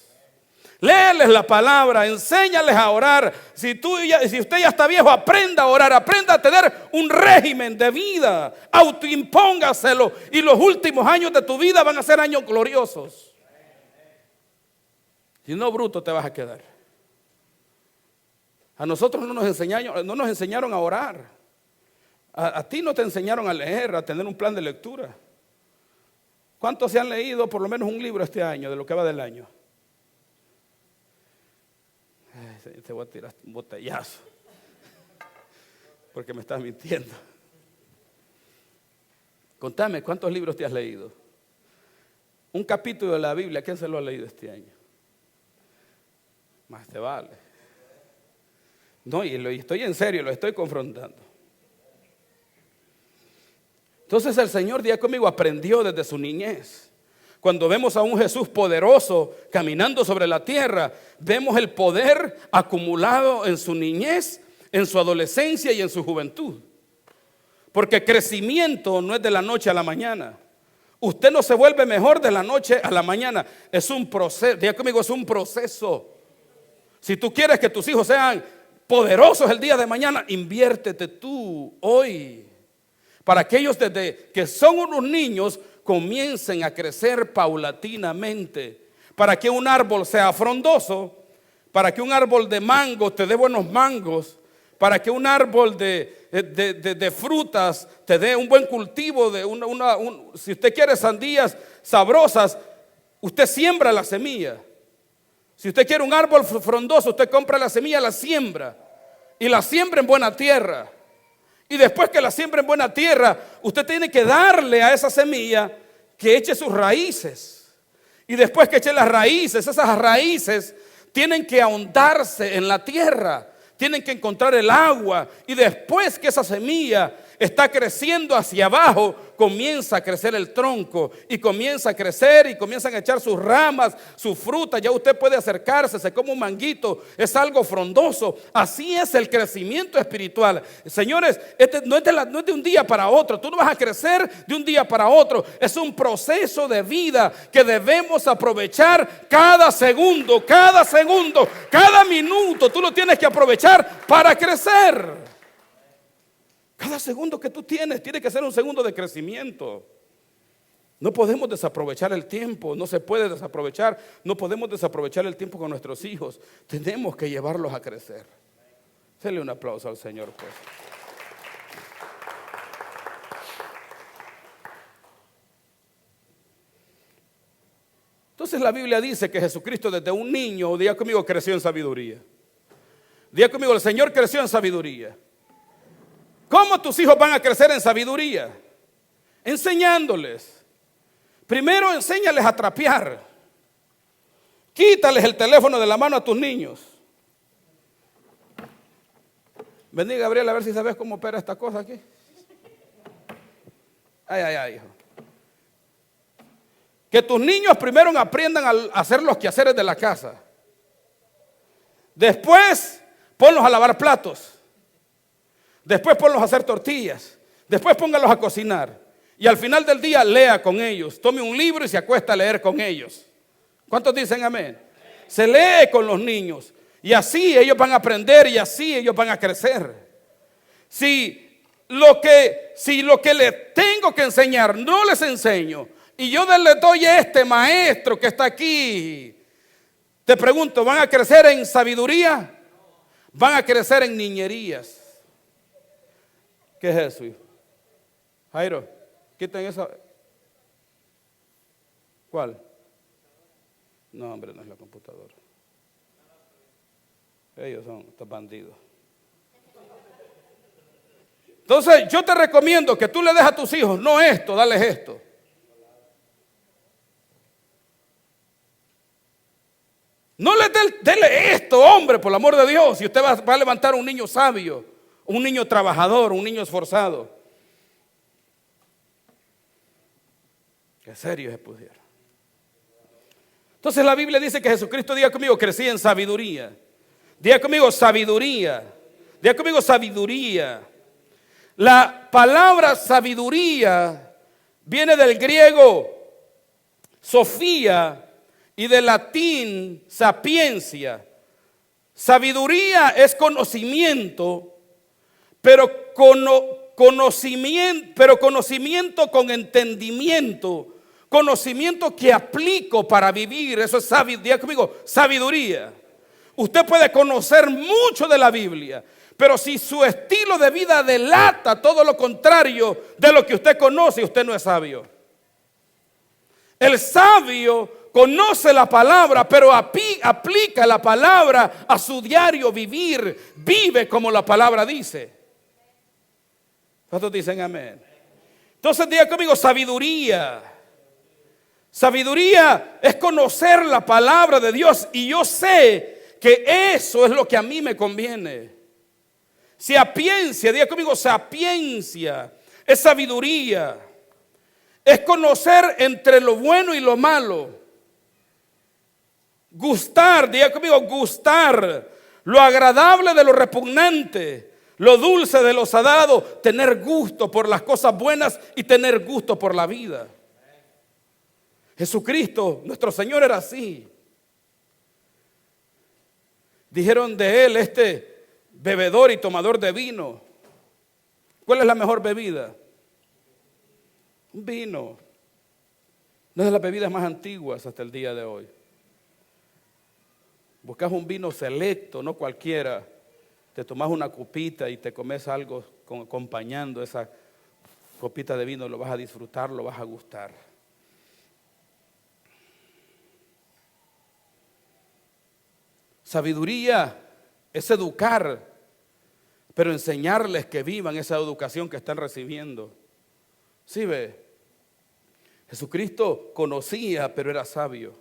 Léeles la palabra, enséñales a orar. Si usted ya está viejo, aprenda a orar, aprenda a tener un régimen de vida, autoimpóngaselo y los últimos años de tu vida van a ser años gloriosos. Si no, bruto te vas a quedar. A nosotros no nos enseñaron a orar. A ti no te enseñaron a leer, a tener un plan de lectura. ¿Cuántos se han leído por lo menos un libro este año, de lo que va del año? Te voy a tirar un botellazo porque me estás mintiendo. Contame, ¿cuántos libros te has leído? Un capítulo de la Biblia, ¿quién se lo ha leído este año? Más te vale. No, y estoy en serio, lo estoy confrontando. Entonces el Señor, diga conmigo, aprendió desde su niñez. Cuando vemos a un Jesús poderoso caminando sobre la tierra, vemos el poder acumulado en su niñez, en su adolescencia y en su juventud. Porque crecimiento no es de la noche a la mañana. Usted no se vuelve mejor de la noche a la mañana. Es un proceso, diga conmigo, es un proceso. Si tú quieres que tus hijos sean poderosos el día de mañana, inviértete tú hoy. Para aquellos desde que son unos niños, comiencen a crecer paulatinamente. Para que un árbol sea frondoso, para que un árbol de mango te dé buenos mangos, para que un árbol de frutas te dé un buen cultivo, si usted quiere sandías sabrosas, usted siembra la semilla. Si usted quiere un árbol frondoso, usted compra la semilla, la siembra y la siembra en buena tierra. Y después que la siembra en buena tierra, usted tiene que darle a esa semilla que eche sus raíces. Y después que eche las raíces, esas raíces tienen que ahondarse en la tierra, tienen que encontrar el agua. Y después que esa semilla está creciendo hacia abajo, comienza a crecer el tronco y comienza a crecer y comienzan a echar sus ramas, sus frutas. Ya usted puede acercarse, se come un manguito, es algo frondoso. Así es el crecimiento espiritual. Señores, no es de un día para otro. Tú no vas a crecer de un día para otro. Es un proceso de vida que debemos aprovechar cada segundo, cada minuto. Tú lo tienes que aprovechar para crecer. Cada segundo que tú tienes tiene que ser un segundo de crecimiento. No podemos desaprovechar el tiempo, no se puede desaprovechar. No podemos desaprovechar el tiempo con nuestros hijos. Tenemos que llevarlos a crecer. Dele un aplauso al Señor, pues. Entonces la Biblia dice que Jesucristo desde un niño, diga conmigo, creció en sabiduría. Diga conmigo, el Señor creció en sabiduría. ¿Cómo tus hijos van a crecer en sabiduría? Enseñándoles. Primero enséñales a trapear. Quítales el teléfono de la mano a tus niños. Vení, Gabriel, a ver si sabes cómo opera esta cosa aquí. Ay, hijo. Que tus niños primero aprendan a hacer los quehaceres de la casa. Después, ponlos a lavar platos. Después ponlos a hacer tortillas. Después póngalos a cocinar. Y al final del día lea con ellos. Tome un libro y se acuesta a leer con ellos. ¿Cuántos dicen amén? Se lee con los niños. Y así ellos van a aprender y así ellos van a crecer. Si lo que les tengo que enseñar no les enseño, y yo les doy a este maestro que está aquí, te pregunto, ¿van a crecer en sabiduría? ¿Van a crecer en niñerías? ¿Qué es eso, hijo? Jairo, quiten esa. ¿Cuál? No, hombre, no es la computadora. Ellos son estos bandidos. Entonces, yo te recomiendo que tú le des a tus hijos, no esto, dales esto. No le dele esto, hombre, por el amor de Dios. Si usted va a levantar un niño sabio, un niño trabajador, un niño esforzado. Qué serio se pusieron. Entonces la Biblia dice que Jesucristo, diga conmigo, crecía en sabiduría. Diga conmigo, sabiduría. Diga conmigo, sabiduría. La palabra sabiduría viene del griego sofía y del latín sapiencia. Sabiduría es conocimiento, pero conocimiento con entendimiento. Conocimiento que aplico para vivir. Eso es sabiduría. Diga conmigo, sabiduría. Usted puede conocer mucho de la Biblia, pero si su estilo de vida delata todo lo contrario de lo que usted conoce, usted no es sabio. El sabio conoce la palabra, pero aplica la palabra a su diario vivir. Vive como la palabra dice. ¿Cuántos dicen amén? Entonces diga conmigo, sabiduría. Sabiduría es conocer la palabra de Dios, y yo sé que eso es lo que a mí me conviene. Sapiencia, diga conmigo, sapiencia es sabiduría. Es conocer entre lo bueno y lo malo. Gustar, diga conmigo, gustar lo agradable de lo repugnante, lo dulce de lo salado, tener gusto por las cosas buenas y tener gusto por la vida. Jesucristo, nuestro Señor, era así. Dijeron de él, este bebedor y tomador de vino. ¿Cuál es la mejor bebida? Un vino. Una de las bebidas más antiguas hasta el día de hoy. Buscas un vino selecto, no cualquiera. Te tomas una copita y te comes algo acompañando esa copita de vino. Lo vas a disfrutar, lo vas a gustar. Sabiduría es educar, pero enseñarles que vivan esa educación que están recibiendo. ¿Sí ve? Jesucristo conocía, pero era sabio.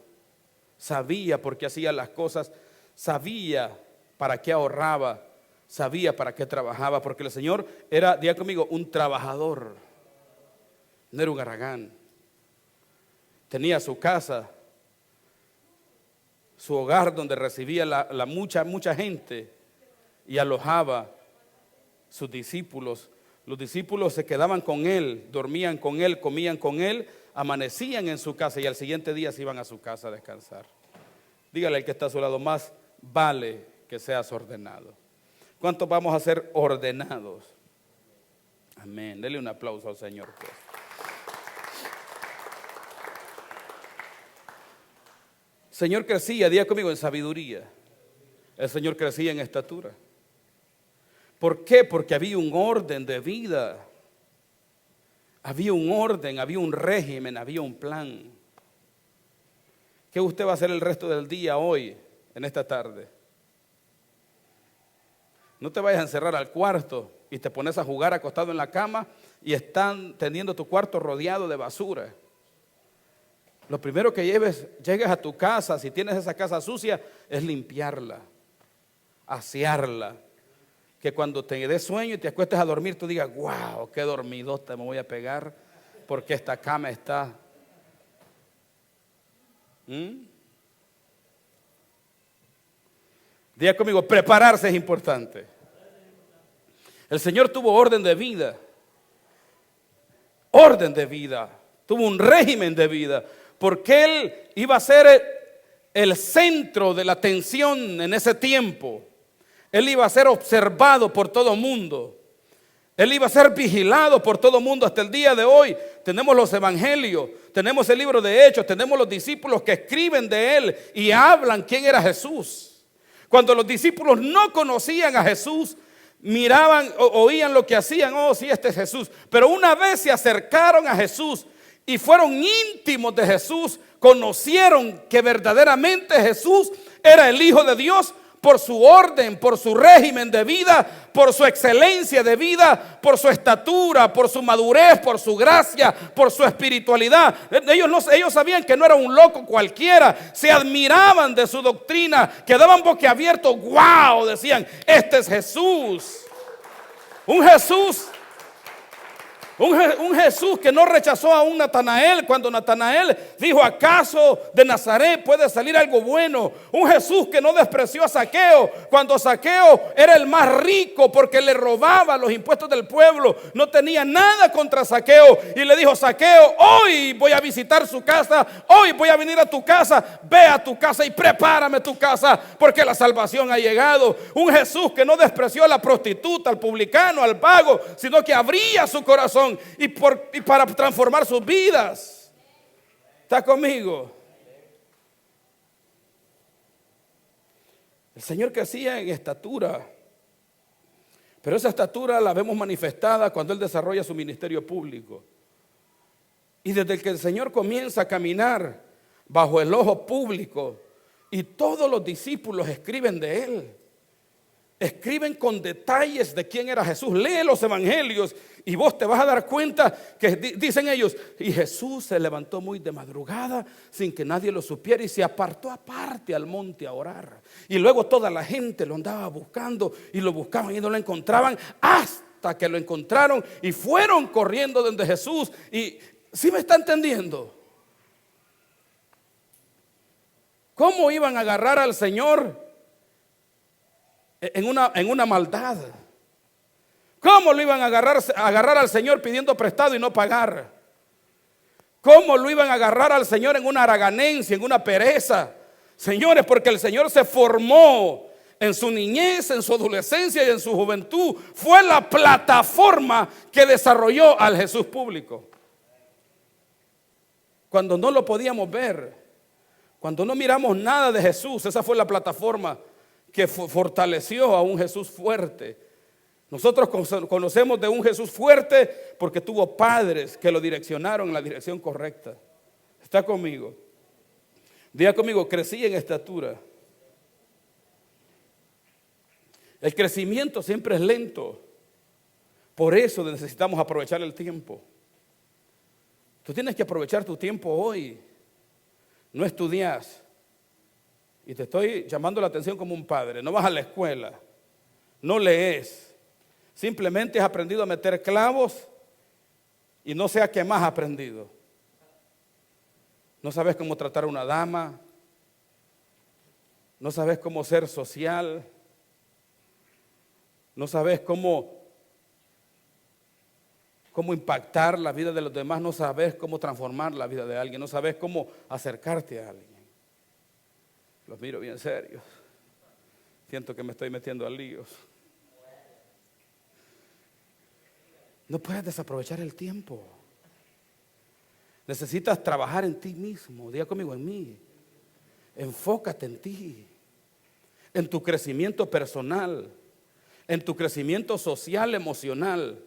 Sabía por qué hacía las cosas, sabía para qué ahorraba, sabía para qué trabajaba, porque el Señor era, diga conmigo, un trabajador. No era un haragán. Tenía su casa, su hogar donde recibía mucha gente y alojaba sus discípulos. Los discípulos se quedaban con él, dormían con él, comían con él, amanecían en su casa y al siguiente día se iban a su casa a descansar. Dígale al que está a su lado, más vale que seas ordenado. ¿Cuántos vamos a ser ordenados? Amén. Dele un aplauso al Señor, pues. El Señor crecía, diga conmigo, en sabiduría. El Señor crecía en estatura. ¿Por qué? Porque había un orden de vida. Había un orden, había un régimen, había un plan. ¿Qué usted va a hacer el resto del día hoy, en esta tarde? No te vayas a encerrar al cuarto y te pones a jugar acostado en la cama y están teniendo tu cuarto rodeado de basura. Lo primero que llegues a tu casa, si tienes esa casa sucia, es limpiarla, asearla. Que cuando te des sueño y te acuestes a dormir, tú digas, wow, qué dormidota me voy a pegar, porque esta cama está. Diga conmigo, prepararse es importante. El Señor tuvo orden de vida. orden de vida, tuvo un régimen de vida, porque él iba a ser el centro de la atención en ese tiempo. Él iba a ser observado por todo el mundo. Él iba a ser vigilado por todo el mundo. Hasta el día de hoy tenemos los evangelios, tenemos el libro de Hechos, tenemos los discípulos que escriben de él y hablan quién era Jesús. Cuando los discípulos no conocían a Jesús, miraban o oían lo que hacían. Oh, sí, este es Jesús. Pero una vez se acercaron a Jesús y fueron íntimos de Jesús, conocieron que verdaderamente Jesús era el Hijo de Dios, por su orden, por su régimen de vida, por su excelencia de vida, por su estatura, por su madurez, por su gracia, por su espiritualidad. Ellos sabían que no era un loco cualquiera, se admiraban de su doctrina, quedaban boquiabiertos. ¡Wow! Decían, este es Jesús. Un Jesús que no rechazó a un Natanael cuando Natanael dijo, ¿acaso de Nazaret puede salir algo bueno? Un Jesús que no despreció a Zaqueo cuando Zaqueo era el más rico porque le robaba los impuestos del pueblo. No tenía nada contra Zaqueo y le dijo, Zaqueo, hoy voy a visitar su casa, hoy voy a venir a tu casa, ve a tu casa y prepárame tu casa porque la salvación ha llegado. Un Jesús que no despreció a la prostituta, al publicano, al vago, sino que abría su corazón y para transformar sus vidas. ¿Está conmigo? El Señor crecía en estatura, pero esa estatura la vemos manifestada cuando Él desarrolla su ministerio público. Y desde que el Señor comienza a caminar bajo el ojo público y todos los discípulos escriben de Él, escriben con detalles de quién era Jesús. Lee los evangelios y vos te vas a dar cuenta que dicen ellos, y Jesús se levantó muy de madrugada sin que nadie lo supiera y se apartó aparte al monte a orar. Y luego toda la gente lo andaba buscando y lo buscaban y no lo encontraban hasta que lo encontraron y fueron corriendo donde Jesús. Y ¿sí me está entendiendo? ¿Cómo iban a agarrar al Señor en una maldad? ¿Cómo lo iban a agarrar al Señor pidiendo prestado y no pagar? ¿Cómo lo iban a agarrar al Señor en una haraganencia, en una pereza? Señores, porque el Señor se formó en su niñez, en su adolescencia y en su juventud. Fue la plataforma que desarrolló al Jesús público. Cuando no lo podíamos ver, cuando no miramos nada de Jesús, esa fue la plataforma que fortaleció a un Jesús fuerte. Nosotros conocemos de un Jesús fuerte porque tuvo padres que lo direccionaron en la dirección correcta. ¿Está conmigo? Diga conmigo, crecí en estatura. El crecimiento siempre es lento. Por eso necesitamos aprovechar el tiempo. Tú tienes que aprovechar tu tiempo hoy. No estudias. Y te estoy llamando la atención como un padre. No vas a la escuela, no lees, simplemente has aprendido a meter clavos y no sé a qué más has aprendido. No sabes cómo tratar a una dama, no sabes cómo ser social, no sabes cómo impactar la vida de los demás, no sabes cómo transformar la vida de alguien, no sabes cómo acercarte a alguien. Los miro bien serios. Siento que me estoy metiendo a líos. No puedes desaprovechar el tiempo. Necesitas trabajar en ti mismo. Diga conmigo, en mí. Enfócate en ti, en tu crecimiento personal, en tu crecimiento social, emocional.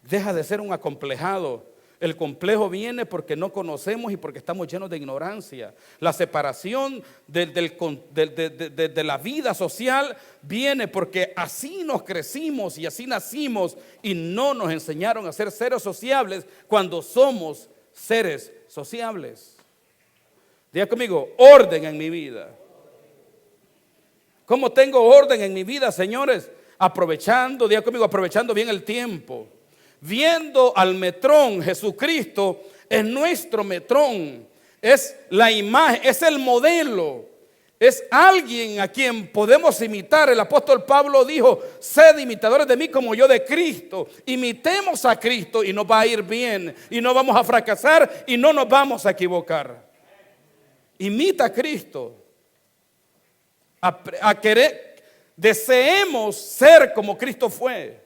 Deja de ser un acomplejado. El complejo viene porque no conocemos y porque estamos llenos de ignorancia. La separación de la vida social viene porque así nos crecimos y así nacimos y no nos enseñaron a ser seres sociables cuando somos seres sociables. Diga conmigo, orden en mi vida. ¿Cómo tengo orden en mi vida, señores? Aprovechando, diga conmigo, aprovechando bien el tiempo. Viendo al metrón, Jesucristo es nuestro metrón, es la imagen, es el modelo Es alguien a quien podemos imitar. El apóstol Pablo dijo: sed imitadores de mí como yo de Cristo. Imitemos a Cristo y nos va a ir bien, y no vamos a fracasar y no nos vamos a equivocar. Imita a Cristo. A querer, deseemos ser como Cristo fue.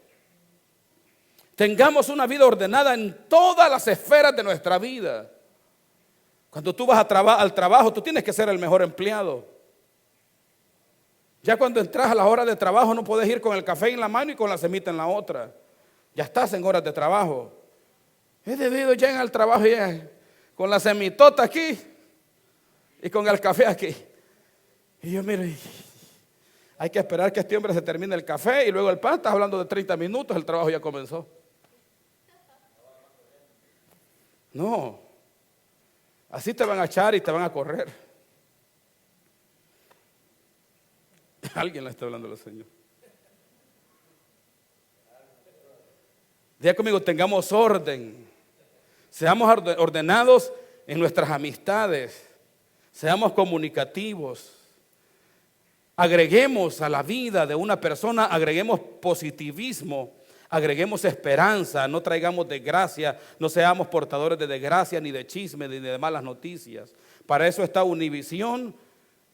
Tengamos una vida ordenada en todas las esferas de nuestra vida. Cuando tú vas al trabajo, tú tienes que ser el mejor empleado. Ya cuando entras a las horas de trabajo, no puedes ir con el café en la mano y con la semita en la otra. Ya estás en horas de trabajo. He debido llegar al trabajo ya con la semitota aquí y con el café aquí. Y yo miro, hay que esperar que este hombre se termine el café y luego el pan. Estás hablando de 30 minutos, el trabajo ya comenzó. No, así te van a echar y te van a correr. Alguien le está hablando al Señor. Diga conmigo: tengamos orden. Seamos ordenados en nuestras amistades. Seamos comunicativos. Agreguemos a la vida de una persona, agreguemos positivismo, agreguemos esperanza. No traigamos desgracia, no seamos portadores de desgracia, ni de chisme, ni de malas noticias. Para eso está Univisión,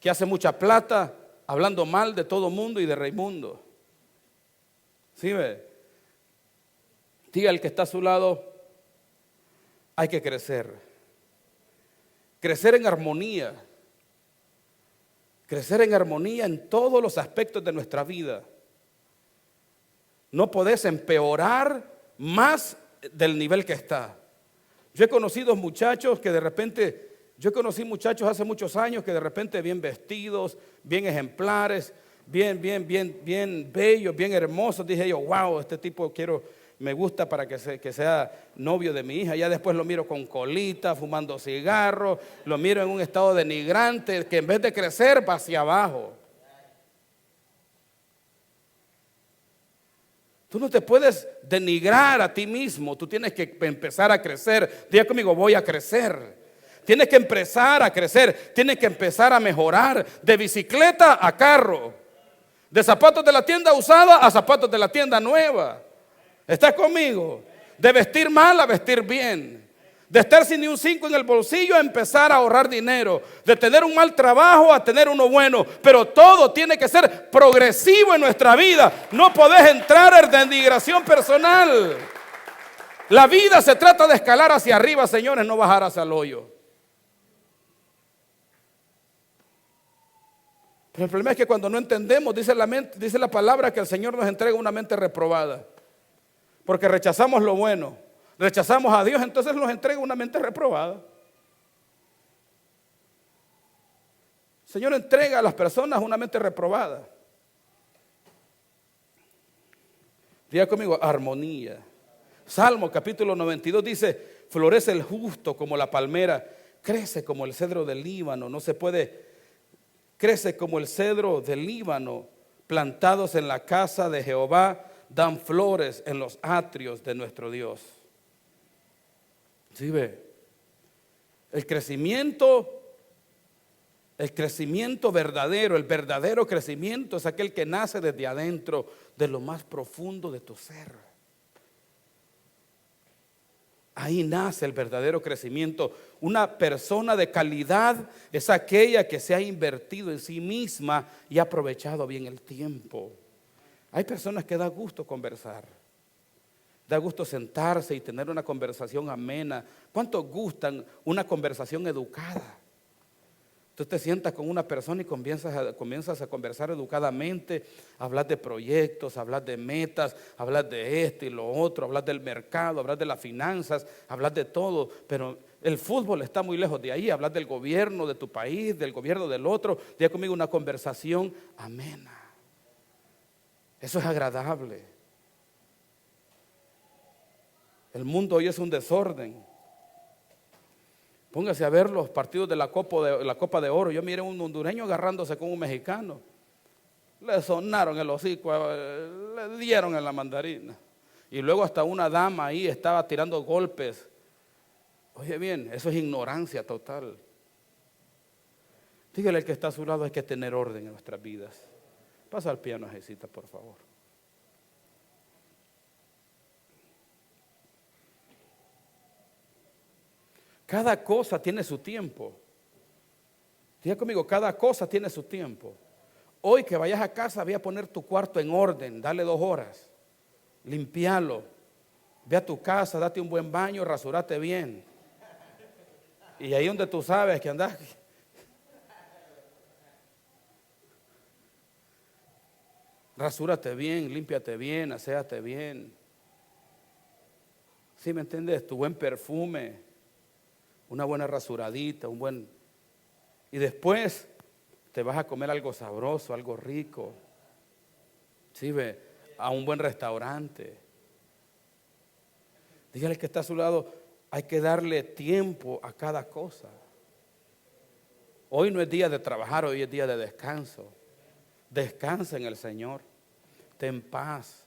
que hace mucha plata hablando mal de todo mundo y de Raimundo. ¿Sí ve? Diga al que está a su lado: hay que crecer. Crecer en armonía. Crecer en armonía en todos los aspectos de nuestra vida. No podés empeorar más del nivel que está. Yo he conocido muchachos que de repente, yo conocí muchachos hace muchos años que de repente bien vestidos, bien ejemplares, bien bellos, bien hermosos. Dije yo: wow, este tipo me gusta para que sea novio de mi hija. Ya después lo miro con colita, fumando cigarros, lo miro en un estado denigrante, que en vez de crecer va hacia abajo. Tú no te puedes denigrar a ti mismo, tú tienes que empezar a crecer. Diga conmigo: voy a crecer. Tienes que empezar a crecer, tienes que empezar a mejorar, de bicicleta a carro, de zapatos de la tienda usada a zapatos de la tienda nueva. ¿Estás conmigo? De vestir mal a vestir bien. De estar sin ni un 5 en el bolsillo a empezar a ahorrar dinero. De tener un mal trabajo a tener uno bueno. Pero todo tiene que ser progresivo en nuestra vida. No podés entrar en denigración personal. La vida se trata de escalar hacia arriba, señores, no bajar hacia el hoyo. Pero el problema es que cuando no entendemos, dice la palabra que el Señor nos entrega una mente reprobada. Porque rechazamos lo bueno, rechazamos a Dios, entonces nos entrega una mente reprobada. El Señor entrega a las personas una mente reprobada. Diga conmigo: armonía. Salmo capítulo 92 dice: florece el justo como la palmera, crece como el cedro del Líbano. Crece como el cedro del Líbano, plantados en la casa de Jehová, dan flores en los atrios de nuestro Dios. ¿Sí ve? El crecimiento verdadero, el verdadero crecimiento es aquel que nace desde adentro, de lo más profundo de tu ser. Ahí nace el verdadero crecimiento. Una persona de calidad es aquella que se ha invertido en sí misma y ha aprovechado bien el tiempo. Hay personas que da gusto conversar, da gusto sentarse y tener una conversación amena. ¿Cuántos gustan una conversación educada? Tú te sientas con una persona y comienzas a conversar educadamente, hablar de proyectos, hablar de metas, hablar de esto y lo otro, hablar del mercado, hablar de las finanzas, hablar de todo. Pero el fútbol está muy lejos de ahí, hablar del gobierno de tu país, del gobierno del otro. Diga conmigo: una conversación amena. Eso es agradable. El mundo hoy es un desorden. Póngase a ver los partidos de la Copa de Oro. Yo miré a un hondureño agarrándose con un mexicano. Le sonaron el hocico, le dieron en la mandarina. Y luego hasta una dama ahí estaba tirando golpes. Oye bien, eso es ignorancia total. Dígale al que está a su lado, hay que tener orden en nuestras vidas. Pasa al piano, Jesita, por favor. Cada cosa tiene su tiempo. Diga conmigo, cada cosa tiene su tiempo. Hoy que vayas a casa, ve a poner tu cuarto en orden, dale 2 horas, limpialo. Ve a tu casa, date un buen baño, rasurate bien. Y ahí donde tú sabes que andas, rasúrate bien, límpiate bien, aséate bien. ¿Sí me entiendes? Tu buen perfume, una buena rasuradita, y después te vas a comer algo sabroso, algo rico. ¿Sí ve? A un buen restaurante. Dígale que está a su lado, hay que darle tiempo a cada cosa. Hoy no es día de trabajar, hoy es día de descanso. Descansa en el Señor, ten paz.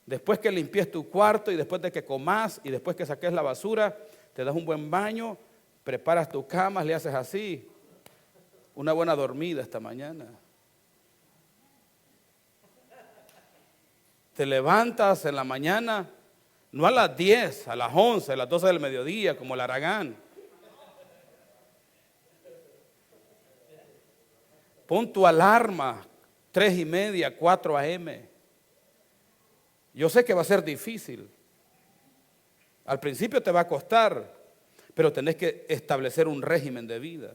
Después que limpies tu cuarto y después de que comas y después que saques la basura, te das un buen baño, preparas tu cama, le haces así, una buena dormida esta mañana. Te levantas en la mañana, no a las 10, a las 11, a las 12 del mediodía, como el Aragán. Pon tu alarma, 3:30, 4 a.m. Yo sé que va a ser difícil. Al principio te va a costar, pero tenés que establecer un régimen de vida.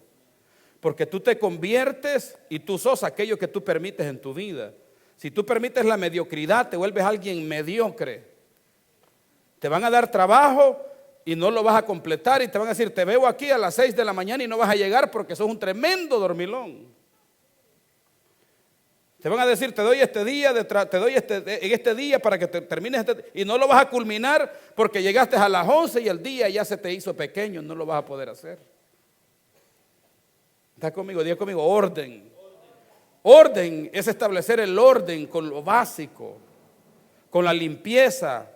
Porque tú te conviertes y tú sos aquello que tú permites en tu vida. Si tú permites la mediocridad, te vuelves alguien mediocre. Te van a dar trabajo y no lo vas a completar y te van a decir, te veo aquí a las 6 de la mañana y no vas a llegar porque sos un tremendo dormilón. Te van a decir, te doy este día, en este día para que termines y no lo vas a culminar porque llegaste a las 11 y el día ya se te hizo pequeño, no lo vas a poder hacer. ¿Está conmigo? Diga conmigo, orden. Orden es establecer el orden con lo básico, con la limpieza,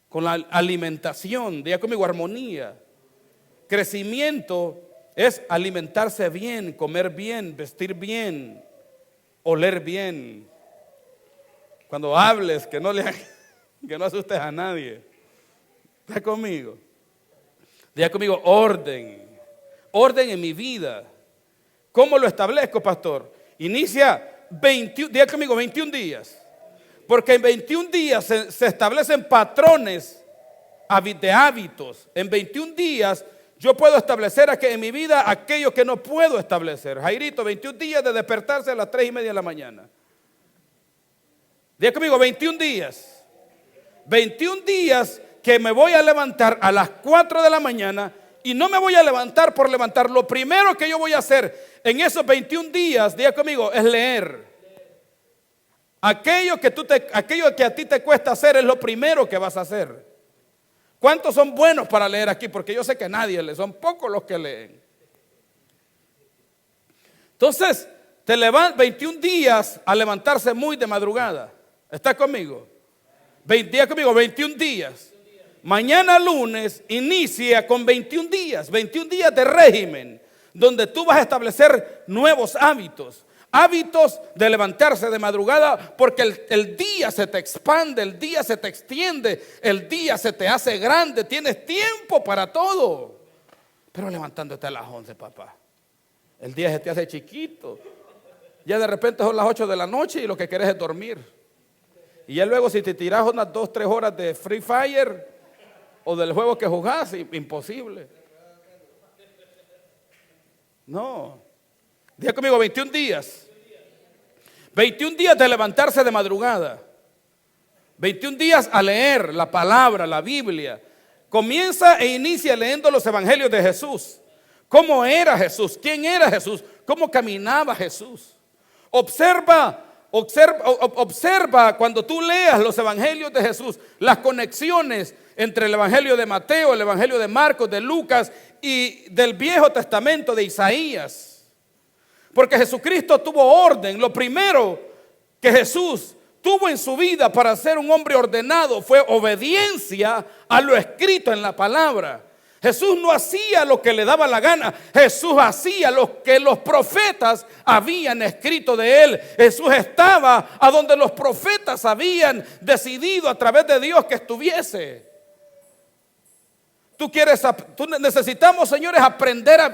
con la alimentación. Diga conmigo, armonía. Crecimiento es alimentarse bien, comer bien, vestir bien, oler bien. Cuando hables, que no asustes a nadie. ¿Está conmigo? Diga conmigo, orden. Orden en mi vida. ¿Cómo lo establezco, pastor? Inicia 21, diga conmigo, 21 días. Porque en 21 días se establecen patrones de hábitos. En 21 días yo puedo establecer en mi vida aquello que no puedo establecer. Jairito, 21 días de despertarse a las 3:30 de la mañana. Diga conmigo, 21 días. 21 días que me voy a levantar a las 4 de la mañana y no me voy a levantar por levantar. Lo primero que yo voy a hacer en esos 21 días, diga conmigo, es leer. Aquello que a ti te cuesta hacer es lo primero que vas a hacer. ¿Cuántos son buenos para leer aquí? Porque yo sé que nadie lee, son pocos los que leen. Entonces, te levantas 21 días a levantarse muy de madrugada. ¿Estás conmigo? Diga conmigo, 21 días. Mañana lunes inicia con 21 días de régimen, donde tú vas a establecer nuevos hábitos. Hábitos de levantarse de madrugada, porque el día se te expande, el día se te extiende, el día se te hace grande, tienes tiempo para todo. Pero levantándote a las 11, papá, el día se te hace chiquito. Ya de repente son las 8 de la noche y lo que quieres es dormir. Y ya luego si te tiras unas 2-3 horas de Free Fire o del juego que jugás, imposible. No. Diga conmigo, 21 días. 21 días de levantarse de madrugada. 21 días a leer la palabra, la Biblia. Comienza e inicia leyendo los evangelios de Jesús. ¿Cómo era Jesús? ¿Quién era Jesús? ¿Cómo caminaba Jesús? Observa cuando tú leas los evangelios de Jesús, las conexiones entre el evangelio de Mateo, el evangelio de Marcos, de Lucas y del Viejo Testamento de Isaías. Porque Jesucristo tuvo orden. Lo primero que Jesús tuvo en su vida para ser un hombre ordenado fue obediencia a lo escrito en la palabra. Jesús no hacía lo que le daba la gana. Jesús hacía lo que los profetas habían escrito de él. Jesús estaba a donde los profetas habían decidido a través de Dios que estuviese. Necesitamos, señores,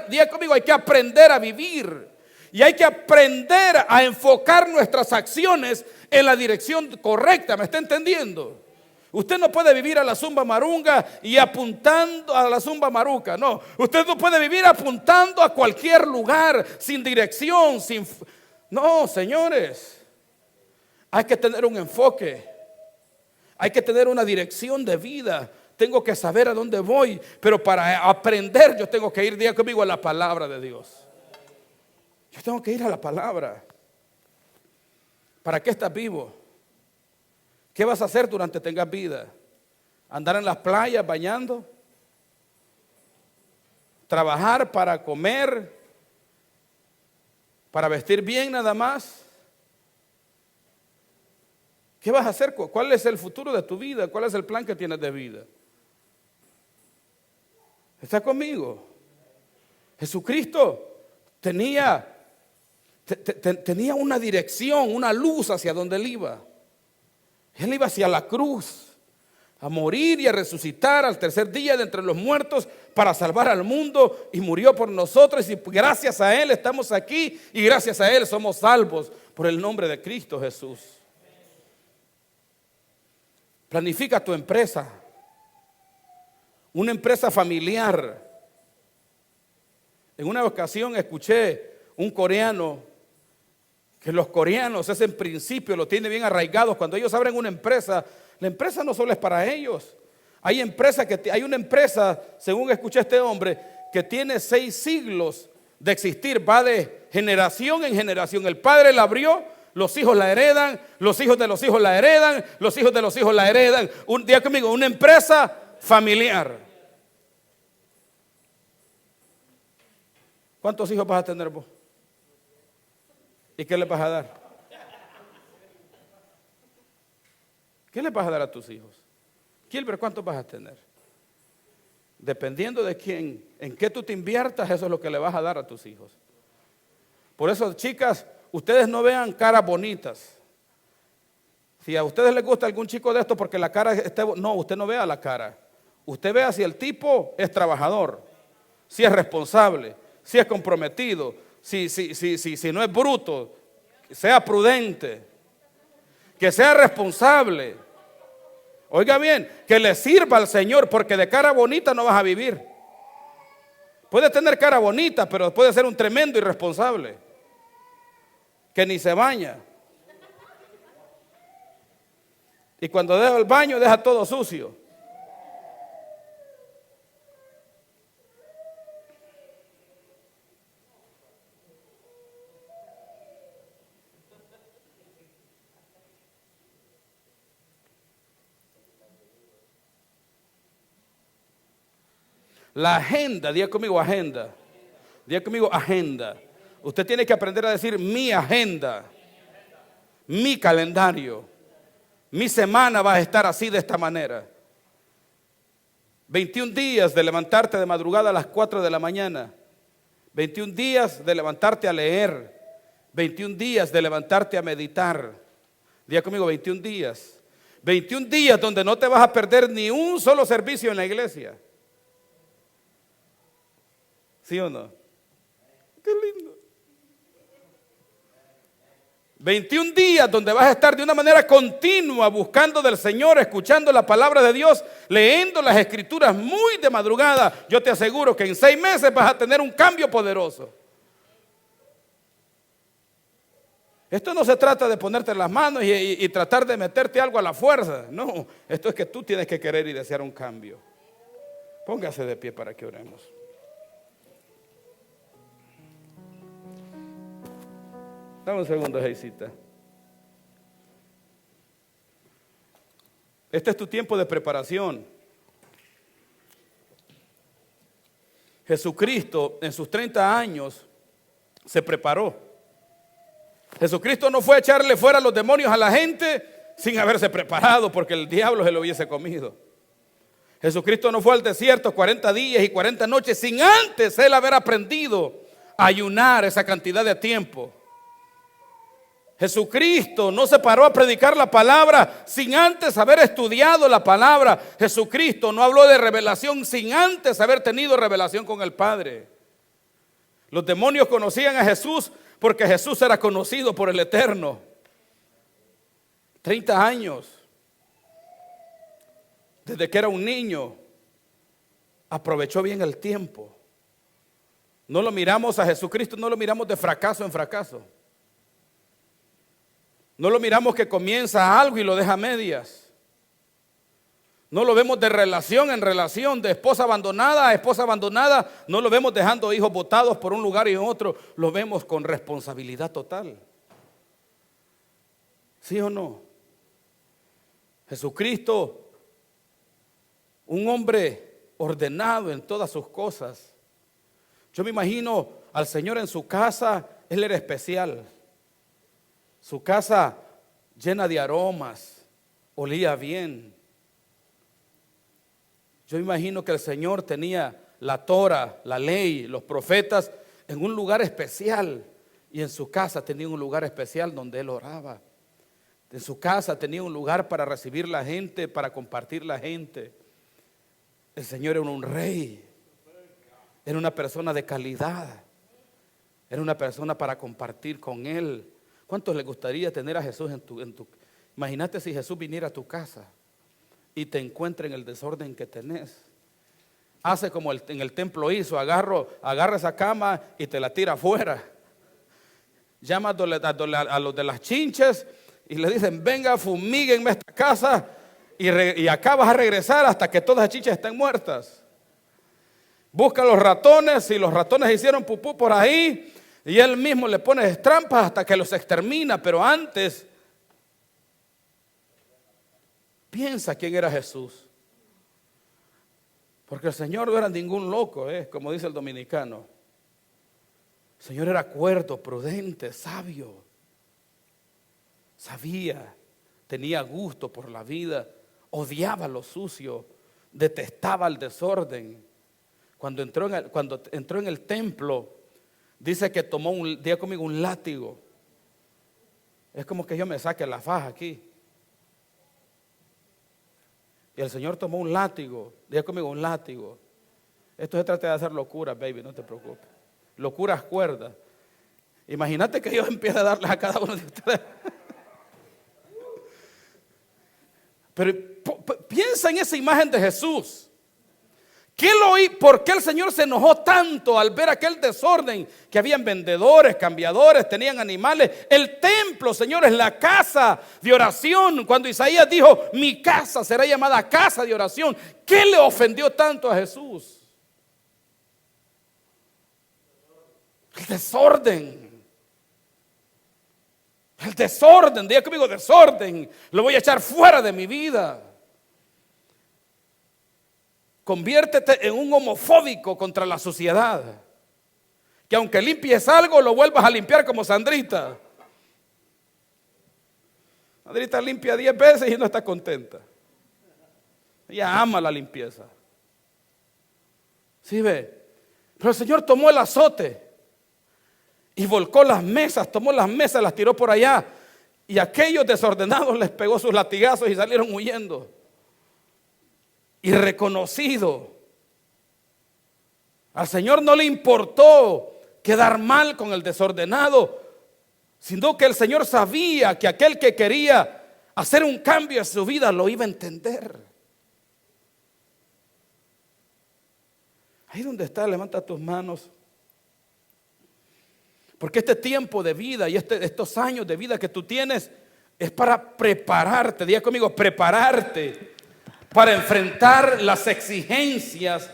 diga conmigo, hay que aprender a vivir. Y hay que aprender a enfocar nuestras acciones en la dirección correcta. ¿Me está entendiendo? Usted no puede vivir a la zumba marunga y apuntando a la zumba maruca. No, usted no puede vivir apuntando a cualquier lugar sin dirección, No, señores. Hay que tener un enfoque. Hay que tener una dirección de vida. Tengo que saber a dónde voy. Pero para aprender yo tengo que ir, diga conmigo, a la palabra de Dios. Yo tengo que ir a la palabra. ¿Para qué estás vivo? ¿Qué vas a hacer durante tengas vida? ¿Andar en las playas bañando? ¿Trabajar para comer? ¿Para vestir bien nada más? ¿Qué vas a hacer? ¿Cuál es el futuro de tu vida? ¿Cuál es el plan que tienes de vida? ¿Está conmigo? Jesucristo tenía una dirección, una luz hacia donde él iba. Él iba hacia la cruz, a morir y a resucitar al tercer día de entre los muertos para salvar al mundo, y murió por nosotros, y gracias a él estamos aquí, y gracias a él somos salvos por el nombre de Cristo Jesús. Planifica tu empresa, una empresa familiar. En una ocasión escuché un coreano, que los coreanos ese principio lo tienen bien arraigados. Cuando ellos abren una empresa, la empresa no solo es para ellos. Hay una empresa, según escuché a este hombre, que tiene 6 siglos de existir, va de generación en generación. El padre la abrió, los hijos la heredan, los hijos de los hijos la heredan, los hijos de los hijos la heredan. Un día conmigo, una empresa familiar. ¿Cuántos hijos vas a tener vos? ¿Y qué le vas a dar? ¿Qué le vas a dar a tus hijos? Gilbert, ¿cuántos vas a tener? Dependiendo de quién, en qué tú te inviertas, eso es lo que le vas a dar a tus hijos. Por eso, chicas, ustedes no vean caras bonitas. Si a ustedes les gusta algún chico de esto porque la cara no, usted no vea la cara. Usted vea si el tipo es trabajador, si es responsable, si es comprometido, si no es bruto, que sea prudente, que sea responsable. Oiga bien, que le sirva al Señor, porque de cara bonita no vas a vivir. Puede tener cara bonita, pero puede ser un tremendo irresponsable, que ni se baña. Y cuando deja el baño, deja todo sucio. La agenda, diga conmigo agenda. Diga conmigo agenda. Usted tiene que aprender a decir mi agenda, mi calendario, mi semana va a estar así de esta manera. 21 días de levantarte de madrugada a las 4 de la mañana. 21 días de levantarte a leer. 21 días de levantarte a meditar. Diga conmigo 21 días. 21 días donde no te vas a perder ni un solo servicio en la iglesia. ¿Sí o no? Qué lindo. 21 días donde vas a estar de una manera continua buscando del Señor, escuchando la palabra de Dios, leyendo las escrituras muy de madrugada. Yo te aseguro que en 6 meses vas a tener un cambio poderoso. Esto no se trata de ponerte las manos y tratar de meterte algo a la fuerza. No, esto es que tú tienes que querer y desear un cambio. Póngase de pie para que oremos. Dame un segundo, Geisita. Este es tu tiempo de preparación. Jesucristo en sus 30 años se preparó. Jesucristo no fue a echarle fuera los demonios a la gente sin haberse preparado, porque el diablo se lo hubiese comido. Jesucristo no fue al desierto 40 días y 40 noches sin antes Él haber aprendido a ayunar esa cantidad de tiempo. Jesucristo no se paró a predicar la palabra sin antes haber estudiado la palabra. Jesucristo no habló de revelación sin antes haber tenido revelación con el Padre. Los demonios conocían a Jesús porque Jesús era conocido por el Eterno. 30 años. Desde que era un niño, aprovechó bien el tiempo. No lo miramos a Jesucristo, no lo miramos de fracaso en fracaso. No lo miramos que comienza algo y lo deja a medias. No lo vemos de relación en relación, de esposa abandonada a esposa abandonada. No lo vemos dejando hijos botados por un lugar y en otro. Lo vemos con responsabilidad total. ¿Sí o no? Jesucristo, un hombre ordenado en todas sus cosas. Yo me imagino al Señor en su casa. Él era especial. Su casa llena de aromas, olía bien. Yo imagino que el Señor tenía la Torah, la ley, los profetas en un lugar especial. Y en su casa tenía un lugar especial donde Él oraba. En su casa tenía un lugar para recibir la gente, para compartir la gente. El Señor era un rey. Era una persona de calidad. Era una persona para compartir con Él. ¿Cuántos les gustaría tener a Jesús en tu? Imagínate si Jesús viniera a tu casa y te encuentra en el desorden que tenés. Hace como en el templo hizo, agarra esa cama y te la tira afuera. Llama a los de las chinches y le dicen, venga, fumíguenme esta casa y acá vas a regresar hasta que todas las chinches estén muertas. Busca a los ratones, si los ratones hicieron pupú por ahí, y Él mismo le pone trampas hasta que los extermina. Pero antes, piensa quién era Jesús. Porque el Señor no era ningún loco, como dice el dominicano. El Señor era cuerdo, prudente, sabio. Sabía, tenía gusto por la vida, odiaba lo sucio, detestaba el desorden. Cuando entró en el templo, dice que tomó un látigo. Es como que yo me saque la faja aquí. Y el Señor tomó un látigo. Diga conmigo, un látigo. Esto se trata de hacer locuras, baby, no te preocupes. Locuras cuerdas. Imagínate que Dios empieza a darles a cada uno de ustedes. Pero piensa en esa imagen de Jesús. ¿Por qué el Señor se enojó tanto al ver aquel desorden? Que habían vendedores, cambiadores, tenían animales. El templo, señores, la casa de oración. Cuando Isaías dijo, mi casa será llamada casa de oración. ¿Qué le ofendió tanto a Jesús? El desorden. El desorden, diga conmigo, desorden. Lo voy a echar fuera de mi vida. Conviértete en un homofóbico contra la sociedad. Que aunque limpies algo, lo vuelvas a limpiar como Sandrita. Sandrita limpia 10 veces y no está contenta. Ella ama la limpieza. ¿Sí ve? Pero el Señor tomó el azote y volcó las mesas, tomó las mesas, las tiró por allá. Y aquellos desordenados les pegó sus latigazos y salieron huyendo. Irreconocido. Al Señor no le importó quedar mal con el desordenado, sino que el Señor sabía que aquel que quería hacer un cambio en su vida lo iba a entender. Ahí donde está, levanta tus manos. Porque este tiempo de vida y estos años de vida que tú tienes es para prepararte. Diga conmigo, prepararte para enfrentar las exigencias,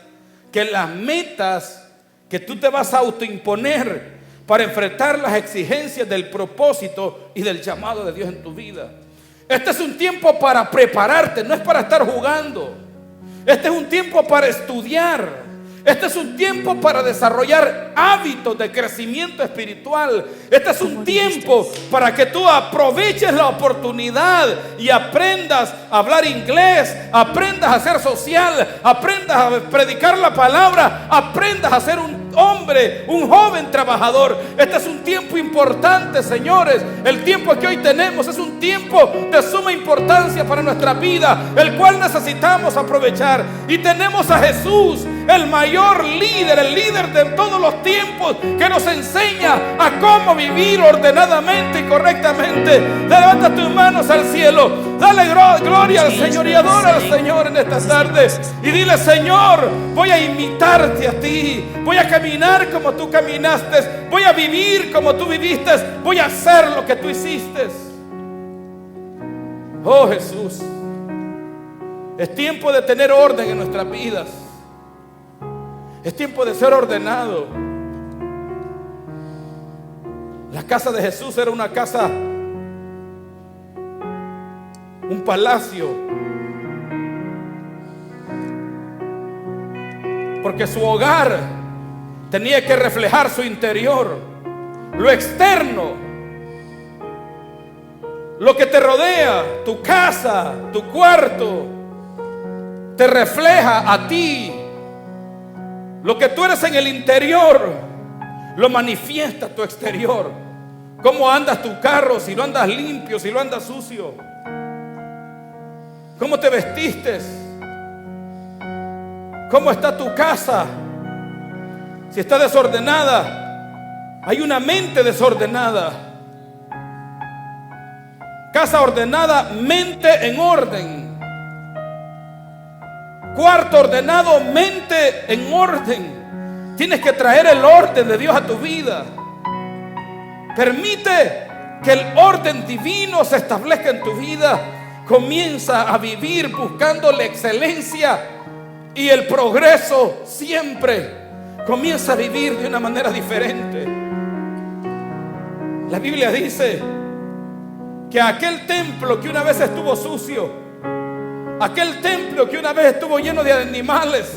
que las metas que tú te vas a autoimponer, para enfrentar las exigencias del propósito y del llamado de Dios en tu vida. Este es un tiempo para prepararte, no es para estar jugando. Este es un tiempo para estudiar. Este es un tiempo para desarrollar hábitos de crecimiento espiritual. Este es un tiempo para que tú aproveches la oportunidad y aprendas a hablar inglés, aprendas a ser social, aprendas a predicar la palabra, aprendas a ser un hombre, un joven trabajador. Este es un tiempo importante, señores. El tiempo que hoy tenemos es un tiempo de suma importancia para nuestra vida, el cual necesitamos aprovechar. Y tenemos a Jesús, el mayor líder, el líder de todos los tiempos, que nos enseña a cómo vivir ordenadamente y correctamente. Levanta tus manos al cielo, dale gloria al Señor y adora al Señor en esta tarde. Y dile: Señor, voy a imitarte a ti, voy a caminar como tú caminaste, voy a vivir como tú viviste, voy a hacer lo que tú hiciste. Oh Jesús, es tiempo de tener orden en nuestras vidas. Es tiempo de ser ordenado. La casa de Jesús era una casa, un palacio, porque su hogar tenía que reflejar su interior. Lo externo, lo que te rodea, tu casa, tu cuarto, te refleja a ti. Lo que tú eres en el interior lo manifiesta tu exterior. Cómo andas tu carro, si lo andas limpio, si lo andas sucio. Cómo te vestiste. Cómo está tu casa. Si está desordenada, hay una mente desordenada. Casa ordenada, mente en orden. Cuarto ordenado, mente en orden. Tienes que traer el orden de Dios a tu vida. Permite que el orden divino se establezca en tu vida. Comienza a vivir buscando la excelencia y el progreso siempre. Comienza a vivir de una manera diferente. La Biblia dice que aquel templo que una vez estuvo sucio, aquel templo que una vez estuvo lleno de animales,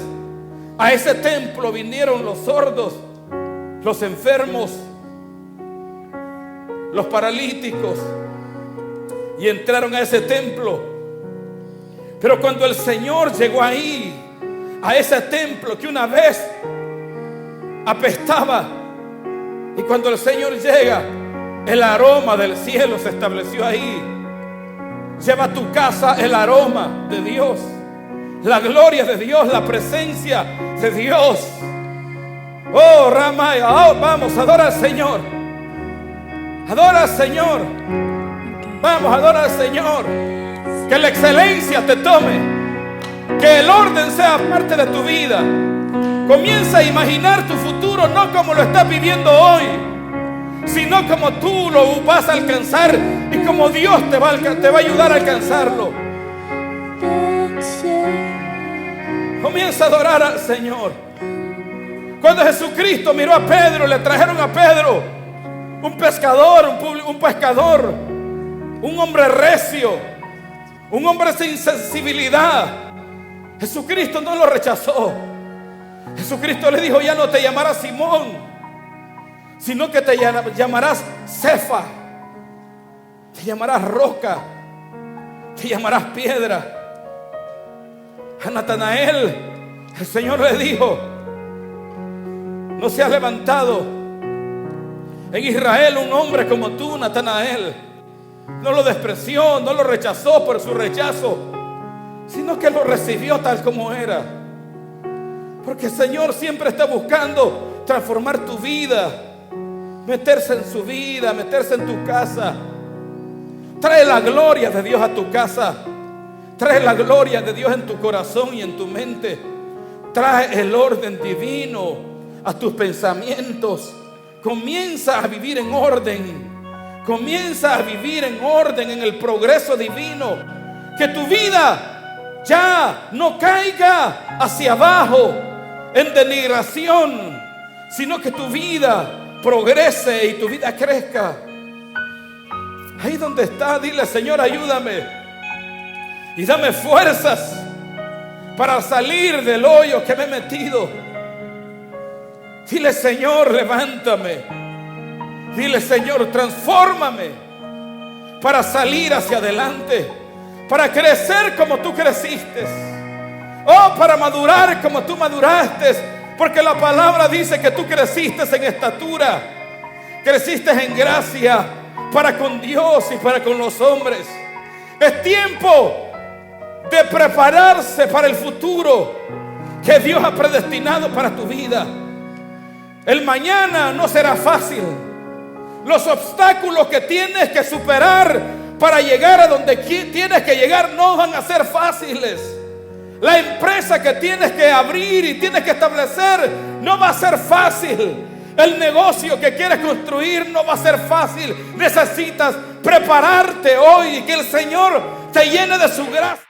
a ese templo vinieron los sordos, los enfermos, los paralíticos, y entraron a ese templo. Pero cuando el Señor llegó ahí, a ese templo que una vez apestaba, y cuando el Señor llega, el aroma del cielo se estableció ahí. Lleva a tu casa el aroma de Dios, la gloria de Dios, la presencia de Dios. Oh, Ramaya, oh, vamos, adora al Señor. Adora al Señor. Vamos, adora al Señor. Que la excelencia te tome. Que el orden sea parte de tu vida. Comienza a imaginar tu futuro no como lo estás viviendo hoy, sino como tú lo vas a alcanzar y como Dios te va a ayudar a alcanzarlo. Comienza a adorar al Señor. Cuando Jesucristo miró a Pedro, le trajeron a Pedro un pescador, un hombre recio, un hombre sin sensibilidad. Jesucristo no lo rechazó. Jesucristo le dijo: ya no te llamarás Simón, sino que te llamarás Cefa, te llamarás roca, te llamarás piedra. A Natanael el Señor le dijo: no se ha levantado en Israel un hombre como tú, Natanael. No lo despreció, no lo rechazó por su rechazo, sino que lo recibió tal como era. Porque el Señor siempre está buscando transformar tu vida, meterse en su vida, meterse en tu casa. Trae la gloria de Dios a tu casa. Trae la gloria de Dios en tu corazón y en tu mente. Trae el orden divino a tus pensamientos. Comienza a vivir en orden. Comienza a vivir en orden, en el progreso divino. Que tu vida ya no caiga hacia abajo en denigración, sino que tu vida progrese y tu vida crezca. Ahí donde está, dile: Señor, ayúdame y dame fuerzas para salir del hoyo que me he metido. Dile, Señor, levántame. Dile, Señor, transfórmame para salir hacia adelante, para crecer como tú creciste, para madurar como tú maduraste, porque la palabra dice que tú creciste en estatura, creciste en gracia para con Dios y para con los hombres. Es tiempo de prepararse para el futuro que Dios ha predestinado para tu vida. El mañana no será fácil. Los obstáculos que tienes que superar para llegar a donde tienes que llegar no van a ser fáciles. La empresa que tienes que abrir y tienes que establecer no va a ser fácil. El negocio que quieres construir no va a ser fácil. Necesitas prepararte hoy y que el Señor te llene de su gracia.